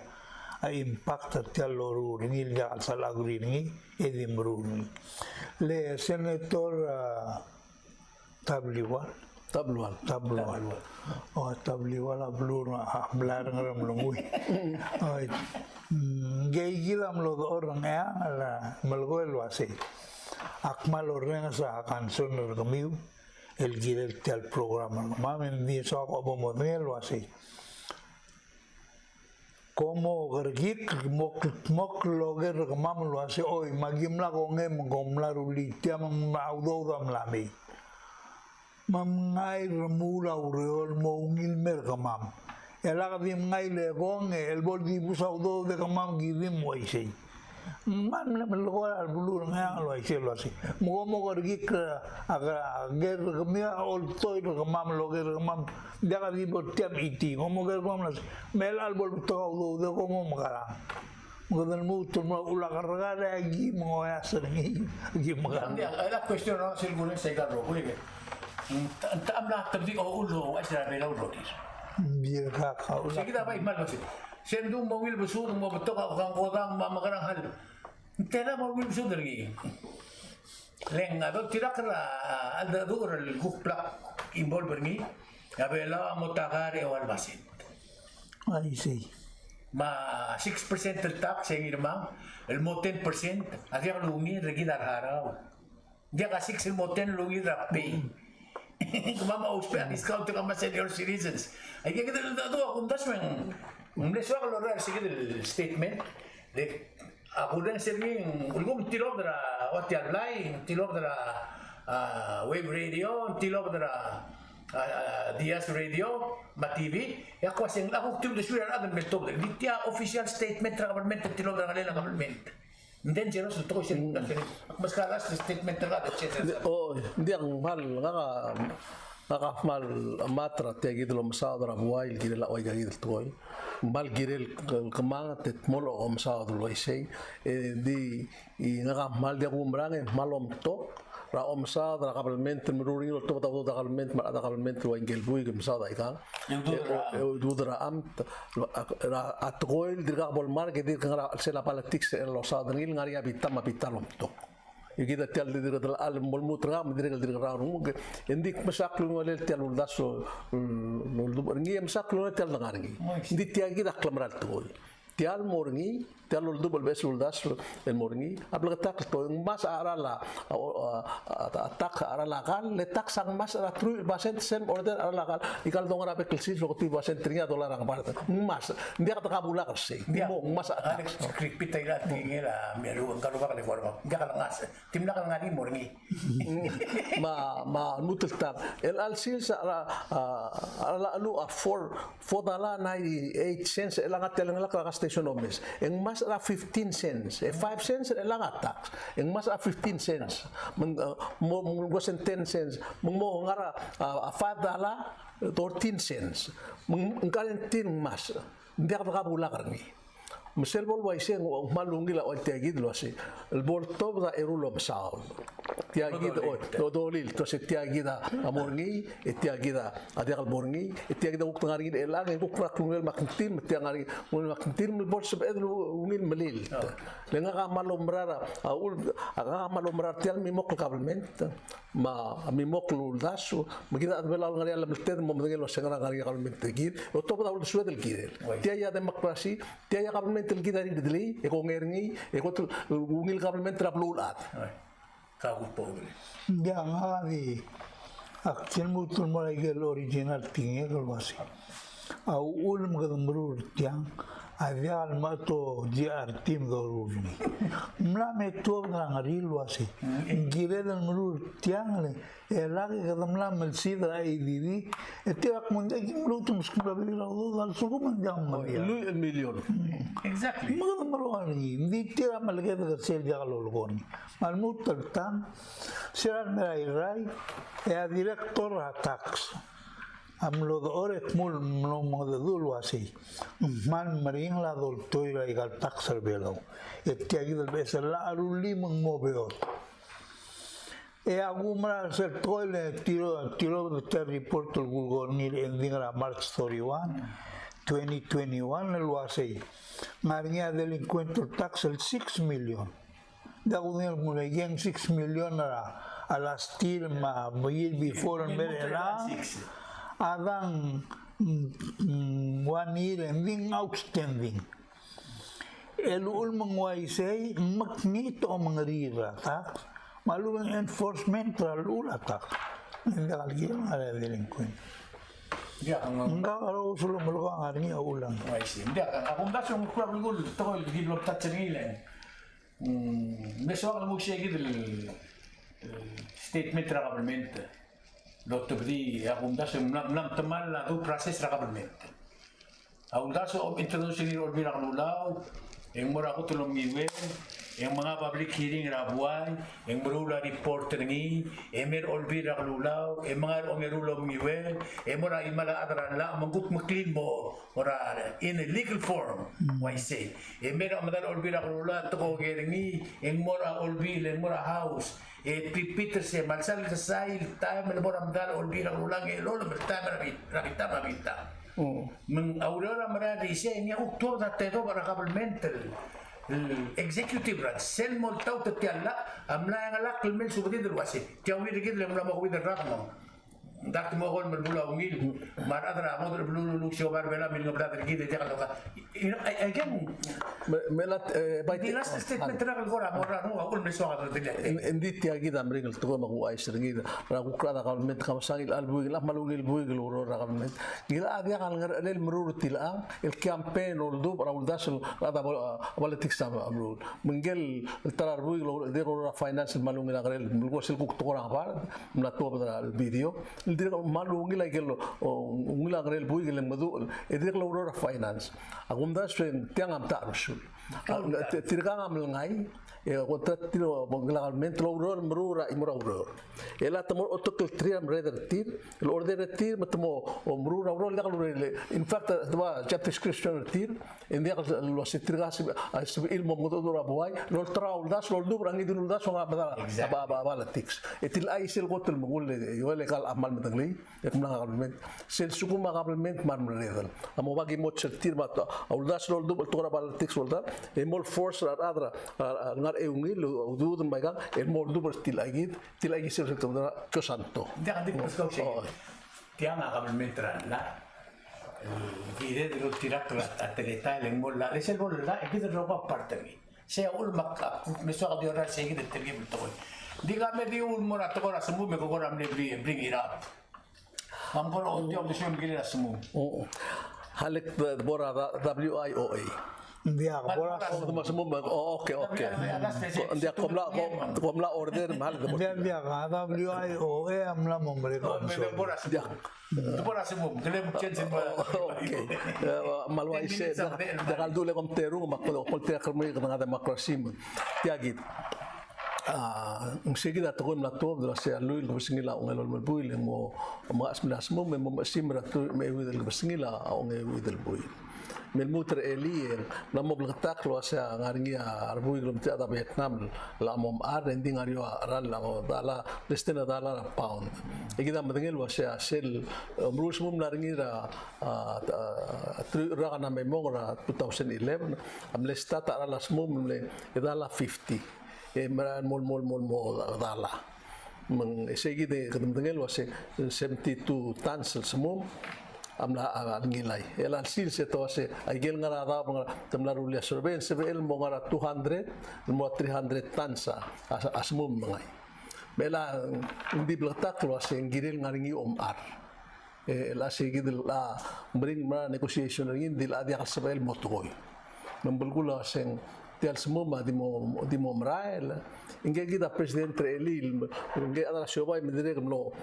A impacta tiallo ringil ja al salagri ringi edimbruni. Le senator Tabliwal. Oh, Tabliwal ablur hablar ngaram lungui. Oh, gay gilam lo orang ya ala malgoel lo ase. Akmal orang sa kanson ng kamiu el gidel tial programa. Mamen di so ako model lo ase. Como gergik mok loger kamam lo ase oi magimla kongem gomla ruli tiamang maudou dam lami. Mamngai remula ureol mo ngilmer kamam. Ela kadim ngai le gong el bol di busaudo de kamam gidim moisei. Man le melgo al bulur nga lo aise lo asi. Mo gergik aga ger kamia ol toy kamam lo ger kamam dia kadim tiam iti. Mo ger kamam las mel al bol to de como magara. Magandang muto mo ula kargada agi mo aserngi agi magara. Ada question no silgune sa garo kulige. Taam na tabdi o ulo asra bela ulotis. Biar kakak Sige ta ba imal kasi. Sendung mawil besu mo betok ako kang kodang makarang hal. Tela mawil besu dergi. Leng ado tidak kala ada dur el gukplak imbol berni. Ya bela motakare o albasit. Ay, sí. Ma 6% del tax yang irmang, el mo 10%, agi ang lungi regi darharaw. Dia ka 6 el mo 10 lungi rapi. Kumama uspe ang discount ka ma senior citizens. Ay kita dado akong dasmen. Mleso ako lora sige del statement. De ako din serving ulgom tilog dara wati alay, tilog dara wave radio, tilog dara Diaz Radio, Ma-TV, ako asing ako tim de suya adan metod. Ditya official statement tra government tilog dara ngalena government. Then jero sa to siya mas kalas statement tra etc. Oh, hindi ang mahal mal matra tiagi dilo masadra buail girela oiga gidel toy mal girel kemangat et molo om sadro isei di nga mal dia kumbrang malom to ra om sadra kabelment meruri to to kabelment ma kabelment lo ingel bui gem sada ika dudra amt ra atgoil dirga bol market dirga sela politics lo sadra ngil ngaria bitama bitalom to Kita tial di dirgal al mulmutra dirgal dirgal raung indik masaklu ngolel tial uldaso ngi masaklu tial ngarngi indi tiagi dak lamral to tial morngi tial uldubal bes uldaso el morngi apla tak to mas arala tak arala kal le tak sang mas ara tru basen sem order arala kal ikal dong ara pekelsi so ti basen $3 ang parta mas dia kata kabula kasi mo mas Alex kripita ila tingela meru karu ba ka de forma dia ka ngas timna ka ngani morngi ma nutul tab el alsil sa ala alu a $4.98 elangat telang ka station office ang mas ra 15 cents 5 cents elangat tax ang mas ra 15 cents mo gosen 10 cents mo ngara $5 14 cents ang kalentin mas hindi ka kabula karni Mesel bol waise malungi la ol tiagid lo ase el bol top da erulo masao tiagid o dodolil to se tiagida amorngi e tiagida adial borngi e tiagida uk ngari elang e uk rakungel makintin tiangari ul makintin mel bol seb edlu unil melil lenga ka malombrara ul aga malombrara tial mi mok kabelment ma mi mok lul daso magida adbela ngari ala melted mo mdengel lo sengra ngari kabelment gid o top da ul suedel gidel tiaya demokrasi tiaya kabelment el kita dili e ko ngerni e ko ungil government traplulat ka pobre Ya ngadi action mutul mulai gel original tinge kalau masih au ulum kadang berur tiang Avial mato GR team doruni. Mlame tu na ngarilu asi. Gire dan muru tiang le. Lagi kata mlame sidra IDV. Etiak munja lutum skula bila dal suku manjam maria. Lu million. Exactly. Mga maruani. Hindi tira malagay na sel jakalolgoni. Malmut tertan. Siran merai director tax. Amlo ore mul no modul wasi man maring la dol toira igal taxer belo etiagi del besar la aruli mong mobeot agumra ser toile tiro de report el gulgorni endingra March 31 2021 el wasi marinha delincuente tax el 6 million da unel muleyen 6 million a la stil ma year before en verela adang 1 year ending outstanding. El ulmang waisay magnito mangarira tak malumang enforcement ralula tak hindi kalgilang ala delinquent. Ya, Enggak kalau solo meluang hari ulang. Waisi. Dia, aku nggak sih kurang gul, toh di belum tak cengilen. Besok kalau mau share gitu statement government. Dokter beri, aku nggak sih melam teman lah tu proses government. Aku nggak sih introduksi ni orang bilang lulau, yang murah aku tolong giwe, yang mga public hearing rabuay, yang berula report ni, emer olbi rak lulau, yang mga ongerulom giwe, yang murah imala adaran la, manggut maklin mo, murah in a legal form, why say, emer amadal olbi rak lulau, toko geringi, yang murah olbi, yang murah house. Peter se malsal sa sail tayo malabor amdal olbi rak lulang lolo bertama rabita mabita. Meng aurora maradi siya ini ako tuwa na teto para kabelmental executive branch sel mol tau tetiala amla yang alak kelmel subati derwasi jawi dikit lem lama kuwi derrakno dak mo gol merbula ungil mar adra mo berbulu lu sio bar bela mil ngobra dikit dia kalau again melat di last statement terak gora morra no akul meso ka tetiala Hindi tiagi da mring el tuko magu ay sergi ra ku kada kalmet kam sangil albu la malungil buigil uro ra kalmet gila adia kal ngar el mrur tilang el campaign ol du ra ul dasel ada politics am amrul mengel tarar buigil de ro finance malungil agarel mulgo sel ku to ra par na to da video el de malungil ay gelo ungil agarel buigil madu edir lo ro finance agum das tiang am ta rusul tirgang am ngai kontrat tiro legalmente lo uror merura imura uror ela tamo otok triam reder tir el order tir matamo merura uror legal in fact twa job description tir en dia lo sitirgas asb ilmo modora boy lo traul das lo dubra ngi dul das nga badala ba tics etil ay sel gotel mogul yo legal amal medagli ek mga government sel suku mga government mar mereder amo bagi mo tir mat aul das lo dubra tora ba tics volta emol force adra eungil udud baga el mordu bertilagi sel sektor cosanto dia dik kau sih tiang akan mentran lah ide de los tirak la atleta el molla es el molla e pide roba parte mi se ul makka me so ga diora segi de tergi betul digame di ul mora to ora sembu me ko ora me bring it up mam ko odio de sem gila sembu halek bora WIOA Dia bola oke dia komla order mal dia ada WIO amla memberikan dia bora sembu gelem chen oke malwai se da dule kom teru makko te kermi dengan demokrasi tiagit seguida tokon la top de la sea lui lo singila on el buil mo mas mo me simra tu me del singila on el buil من موتر إليه لما بلغتك لو أشياء غارنيا أربعة كيلومتر هذا فيتنام لامم أرندين غاريو أرال لامم دالا لستنا دالا باوند إذا مدنيل وأشياء سيل مروش مم نارنيا رانا ميمورا 2011 أم لستا ترى لاسموم إذا لا 50 مران مول دالا من سيجي ده كده مدنيل وأشياء 72 tons semua amla ngilai elan sil se to se agel ngara da tamla rulia surben se el mo ngara 200 mo 300 tansa asmum ngai bela indi blatak lo se ngiril ngaringi ar la sige la bring ma negotiation rin dil adi ka sabel motoy nambulgula seng tial semua di mo mrael inge kita presidente elil inge ada shobai medire lo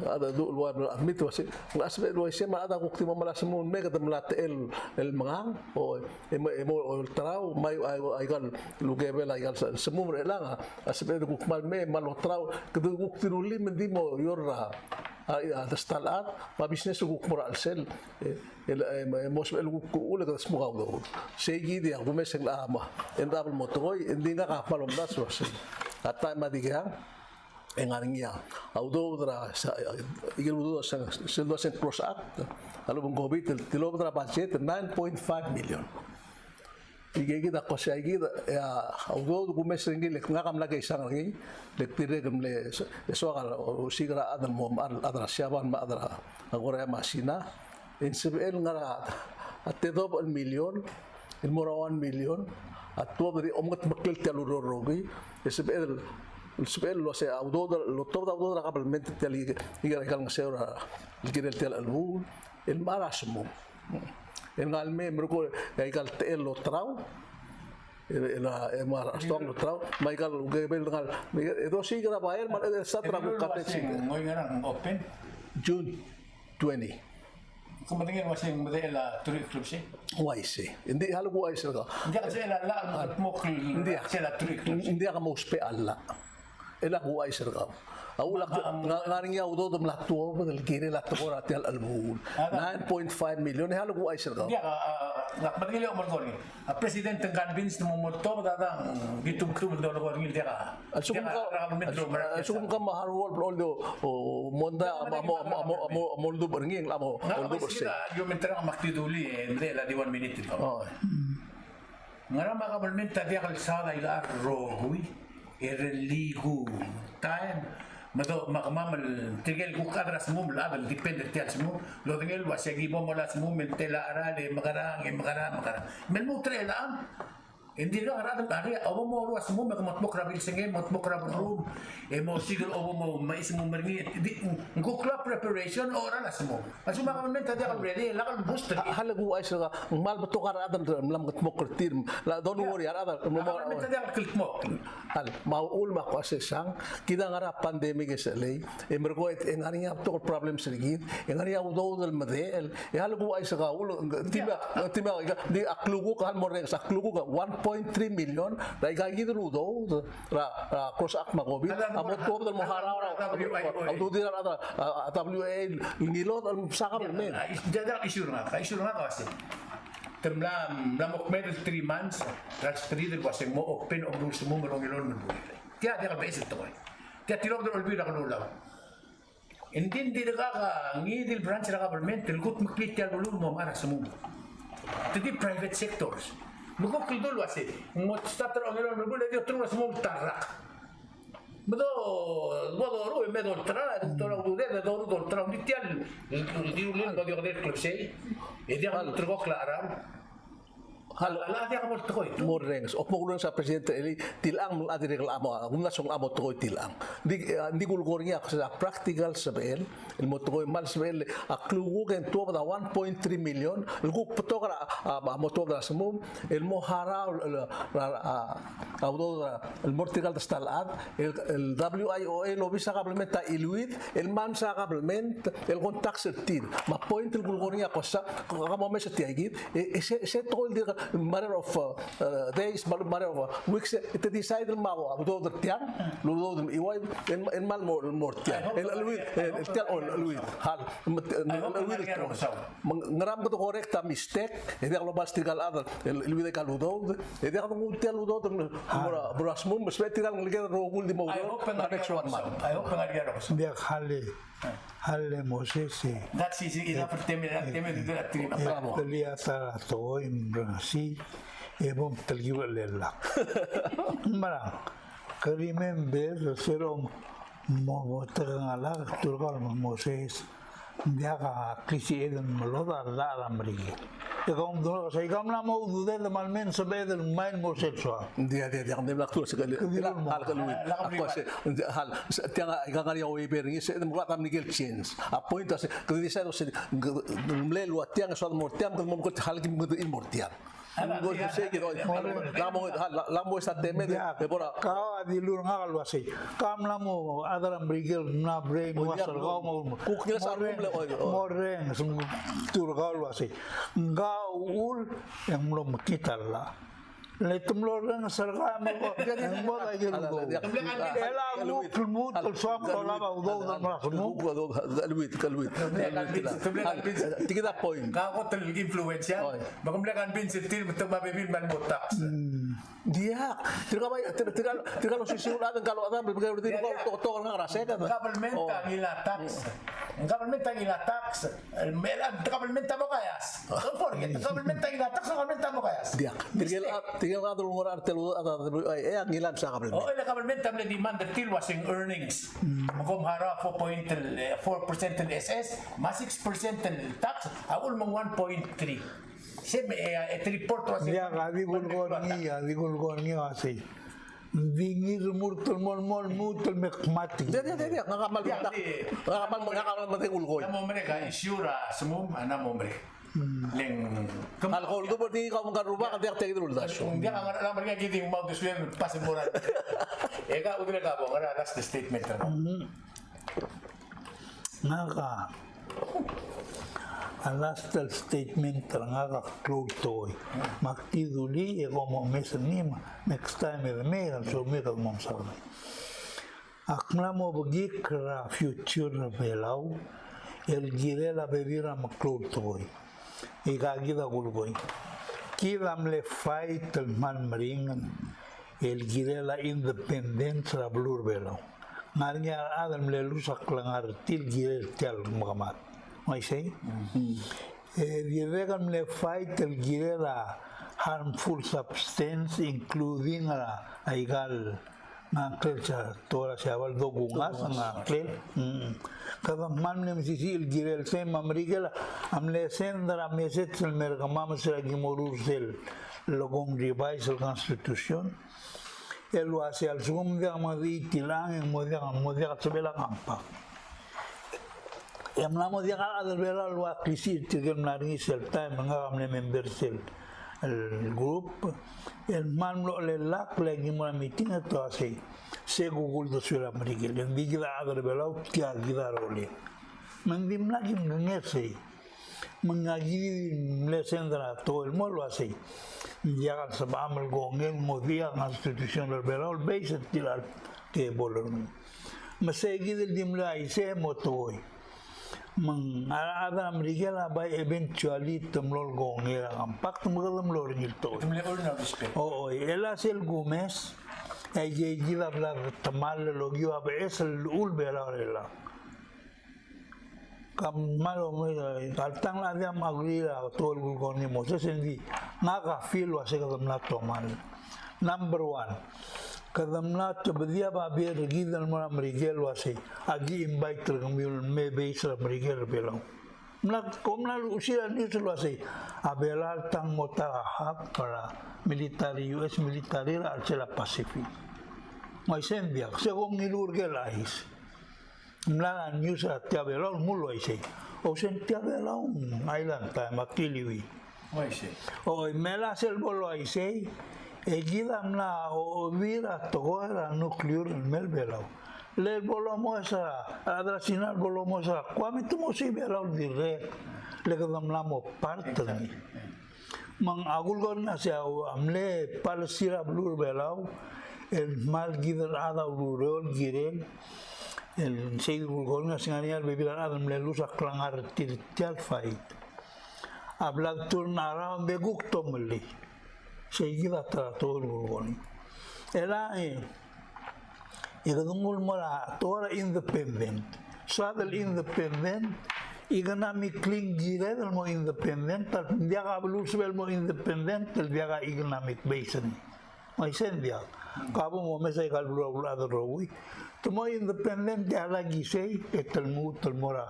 ada du lo admit wasi asbe lo sema ada waktu mo mala semua mega damlat el mangang o emo trau mai ai gal lugebel ai gal semua relanga asbe du mal me malo trau kedu waktu ruli mendi mo yorra هذا استلعب ما بيسنس وقمر السل مش الوقت ولا كده اسمه غاضب شيء جديد يا أبو مسك الأعمى إن داب الموتوي إن دينا قافلهم ناس وشيء حتى ما ديجا إن عندنا أو دو درا يقولوا سلوا سن كروس أكت هلو بنقوبي تلو درا بادجت 9.5 مليون Igi kita kosya igi ya audo ku mes ringi lek ngakam lagi isang ringi lek tire gam le soal sigra adal mo adal syaban ma adal agora masina in sebel ngara atte 2 milyon il mora 1 milyon atto dari omat makil telu rogi sebel lo se audo lo todo audo rakabel ment teli iga kal ngasera ligirel tel albu il marasmo en alme mergo kal tel lo trau la emar stong lo trau Michael gebel dengan itu sih kira bayar mal satra ku kate sih ngoy ngarang open June 20 kumatingin wasing modela turi club sih why sih hindi halu ko ay sila hindi kasi la mo hindi sila turi club hindi ka mo spe alla ela ko ay sila أقول لك غارنيا ودود ملاتو بدل كيري لا تقول أتي الألبون 9.5 مليون هالو هو أيش رقم؟ يا لا بدي لي أمر قولي البريسيدنت كان بينست ممرتو بدأ بيتم تم دولار قولي ترى أشوفهم كم هارول بقوله موندا مولدو برنين لا مولدو برسي يوم ترى مكتدولي لا دي 1 minute ngara makabalment tadi akal sada ila rohui ireligu time mado makamal tigel ku kadra semua melabel depende tial semua lo tingel wasegi bo mola semua mentela arale makarang melmu trela hindi ka arada ari awo mo ruas mo makamot rabil singe mot rabul room mo sigol awo mo mais mo merni go club preparation ora la semua asu makamal tadi akal ready lakal booster halagu ay sila mal beto ka arada lam gatmo kertir la don't worry arada mo tadi akal klik mo hal maul ma ko asesang kita ngara pandemic eselay mergo engariya to problem serigit engariya udo del model halagu ay sila tiba di aklugo kan mo ren aklugo 1.3 million dai gagi rudo ra cross ak magobi amot to del mohara auto dira ada WA ngilot al sakam men jadi isu nga kasi temlam lamok medal 3 months transferir was mo open of rules mo melong kaya dia besit to kaya tilog do olbi ra kanulaw indin di ka ngidil branch ra government tilgut maklit ya bulul mo mara sa mundo tadi private sectors Mukok dulu asih, mau start orang orang berbulu dia terus mau tarak. Betul, ru betul tarak, orang tu dia betul tarak di tial, di ulin bagi orang klub saya, dia tergok laran. Hal dia kamu terkoi. Morrengs, opmogulun sa presidente eli tilang muladi reklamo, gumna song amo terkoi tilang. Di gulgornya sa practical sabel, el motoy mal sabel aklugo ken to da 1.3 million, lugo potokra motogra semum, el mohara el mortigal stalad, el WIOA lo bisa kabelmenta iluit, el man sa kabelment, el contact sertir. Ma point el gulgornya cosa, kamo mes tiagit, ese tol di matter of days, matter of weeks, it decide mau do the tiang, lo do iway en mal mortian. El tiang Luis, hal ngaram ko correcta mistake, ede ko bas tigal adal, el de kaludo, ede ko multial ludo brasmum, besbetigal ngel rogul di mo. I hope pengajar ko. Dia Halle Moses. That's easy enough for teme de la trina. Lihat to si ebom tergiwa lela. Marang. Remember serom mo terangala turgal Moses. Dia ka krisi eden meloda da amrigi. ikaw doon kasi ikaw na mo udude the malmen sa bed del main mo sexual. Dia kami laktur sekali. Hal kaluit. Ako se hal tiang ikangari o ibering se mo tam Miguel Chins. Apointa se kadi sa se mlelo tiang so mo tiang mo ko hal kim mo imortial. Go se que lamo esta teme de bora. Kau adilur ngakal wasi. Kam lamo adaram brigel na brain wasal kau mo. Kuknya sa rumble Moreng sum tur kau wasi. Ngau ul yang belum kita lah. Letum loreng sarga mo yang mo lagi go. Ela mo kulmut kul swam kola ba udo dan rasmu. Kalwit. Tiga point. Kako tel influence yan. Bagam kan Vincent Til betul mabibin ban botak. Dia tiga lo sisi ulah kalau ada berbagai udah kalau to nggak rasakan. Government ngila tax. Government ngila tax. Government mo kayas. Don't forget. Government ngila tax. Government mo kayas. Dia tinggal ada lumur artelu atau ngilan sa kabel. Oh, ila government tamle demand the Til wasing earnings. Magom hara 4% in SS, mas 6% in tax, awul mang 1.3. Siyempre, et report was Dia kadi gulgor ni wasi. Dingir murtul mol mutul mekmati. Dia ngakamal mati ulgoy. Namo mereka isyura semum namo mereka. Leng Alkohol tu berarti kau makan rumah kan tiap dulu dah. dia nggak ada mereka gitu mau disuruh pas murah. Eka udah kabong ada last statement kan. Ngaka. Last statement ngaka close toy. Maktiduli como mesanima. Next time me so me ka mom sa. Akna mo bagi kra future belau. El girela bevira maklot toy. Ikagida gulgoy. Kidam le fight el man maringan. El girela independent sa blur belau. Ngarnya adam le lusak langar til girel tial magamat. May say? Dirregam le fight el girela harmful substance including aigal ngakil sa tora siya wal dogungas ngakil kada man nem sisi il girel se mamrigela amle sendra meset sel mergamam sel gimorur sel logom revise la constitution el wasi al sugum de amadi tilang en modia sabela kampa em la modia al vela lo akisi tigem naringi sel time ngam ne member sel el grupo el man lo le lak lagi mo meeting to así se google do sura marigel en digla agar belau tia gida role mandim lagi ngese mengagi le sendra to el molo así ya kan sabam el gongel modia constitution del belau base tirar que bolor masegi del dimla ise motoy ada Amerika by eventually temlol gongera kampak temlol ngilto oh ela sel Gomez ay gila bla tamal logio abes el ul belarela kam malo mo altang la dia magrira tol goni mo se sendi naga feel wa se kadam na tomal number 1 kadam na to bedia ba be gidan mo Amerika wasi agi invite tergambil me beisra Amerika belau mnak komna usia ni wasi abela tang mota hak para military US military archela Pacific mai sendia según nilur gelais mla news atia belau mulo ise o sentia belau island ta makiliwi o mela sel bolo ise Egidam la o vira togoera nuclear mel belau. Le bolomo esa adrasinal bolomo esa kwame tumo si belau dire le kadam la mo parte ni. Mang agul gon na sia amle palsira blur belau el mal gider ada urol girel el seid gon na singania bebila adam le lusa klangar tirtial fight. Habla turnaround de gukto meli. Seguida todo el goni. Era ikadungul mala toda independent. Sadel independent, economic cling gira del mo independent, tal dia kabulus bel mo independent, tal dia ka economic base ni. May sendia. Kabo mo mesay kalbula ado rowi. Tumo independent dia lagi say etel mora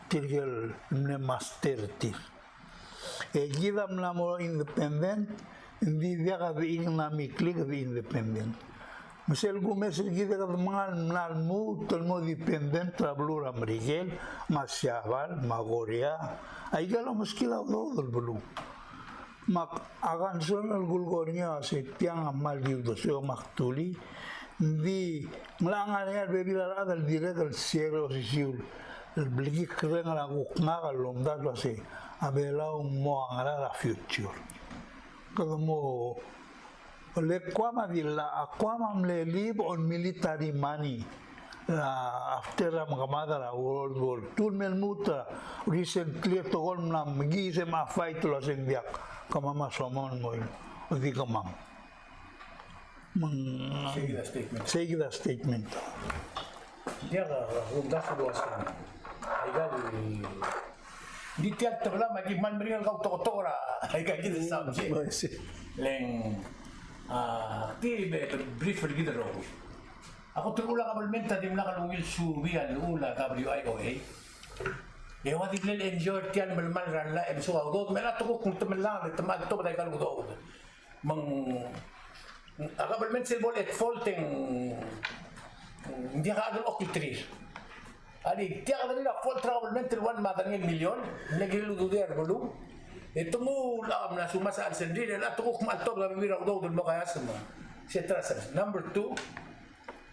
tirgel ne master tir. kita mnamo independent, hindi dia kami namikli kami independent. Misal gumesel kita kami mga nalmu, tulmo dependent, travelura Marigel, Masyabal, Magoria, ay galaw maskilaw do dulu. Mak akan sonal gulgornya setiang amal diudoso maktuli, di ngelangannya bebilar adal direct al cielo sisiul, beli keren aku ngakalom datu ase, abelau mo angara la future. Kalau mo le kwama dilla akwama mlelib on military money. After mga World War II melmuta recently tokol na magise ma fight lo sing biak kamama somon mo di kamam sige da statement dia ronda suas ai gali di teatro la magi man bringal kau tokotora ai gali de samje leng ti brief gitu ro. Ako tulula kabalmenta di mla kalungil subian ula WIOA. Ewa di lel enjoy tiyan malmal ranla emso awdod mela to kung temelang temag to patay kalugdo. Mang kabalment silbol et faulting hindi ka adol okitrir. Ali tiya ka nila fault kabalment one madangin milyon nagiludo der bulu. Ito mo lang na sumasaan sa hindi na to kung malto na bibira do mo kaya sa mo. Number 2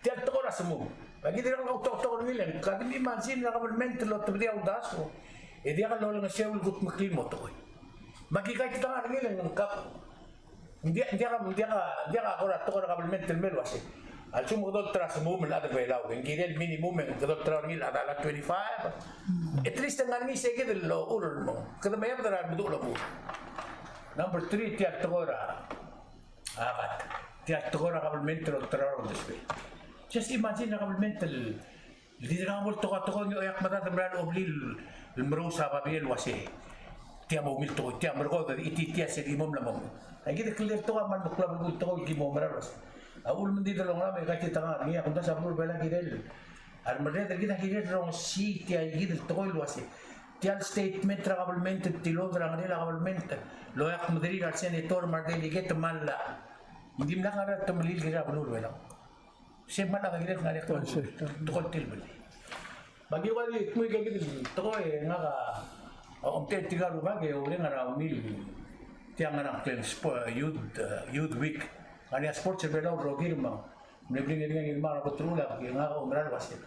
tiyan to ko na sumo. Lagi din ang auto nila. Kasi di mansin na kabalmente lo tabi ang daso. E di ka lola nga siya ulit maklimo to ko. Magkikay kita nga nila ng kap. Hindi ka ako na to ko na kabalmente melo kasi. Al sumo ko doon tras mo mula at bailaw. Hindi rin minimum yung doon tras nila at 25. At least ang nga ngi sige din lo ulol mo. Kada may apa taran mo mo. Number 3 tiyan to ko na apat. Tiyan to ko na kabalmente lo tras mo despe. Just imagine na kabalmental. Hindi na nga mo toko-toko nyo ayak matatamran o blil. Lumrusa pa bil wasi. Tiya mo milto, tiya mo rako, iti-tiya sa imom lamang. Ay kita clear to ka man bukla mo toko gimo mararas. Aul man dito lang namin kahit tanga niya kung sa puro bala girel. Ar marre kita girel rong si tiya gid toko wasi. Tiya statement ra kabalmental tilo ra nila kabalmental. Loyak madri ra senator Martin get malla. Hindi mo na nga tumalil gira bulur wala. Siya man ang gilet nga rektor tukol tilbali. Bagi ko ni kung ikagit to nga ka ang tigal bagay o nga ra umil. Tiang nga ng youth week. Ani sports belo rogir ma. Nebling nga ilma ko trula nga ko umral wasi.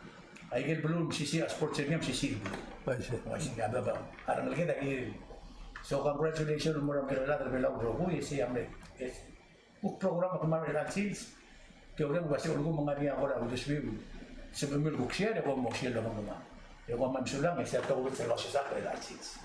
Ay gel belum sisi sports game sisi. Masih ada ba. Arang lagi tadi. So congratulations mo ram kira la belo rogo isi amre. Uk program kemarin relaxis. Kaya orang kasi ulgo mga niya ako na udus bibu. Sebelum ilgo siya, ako mo siya lang mga. Ako man sulang, siya tawag sa lakas sa relaxis.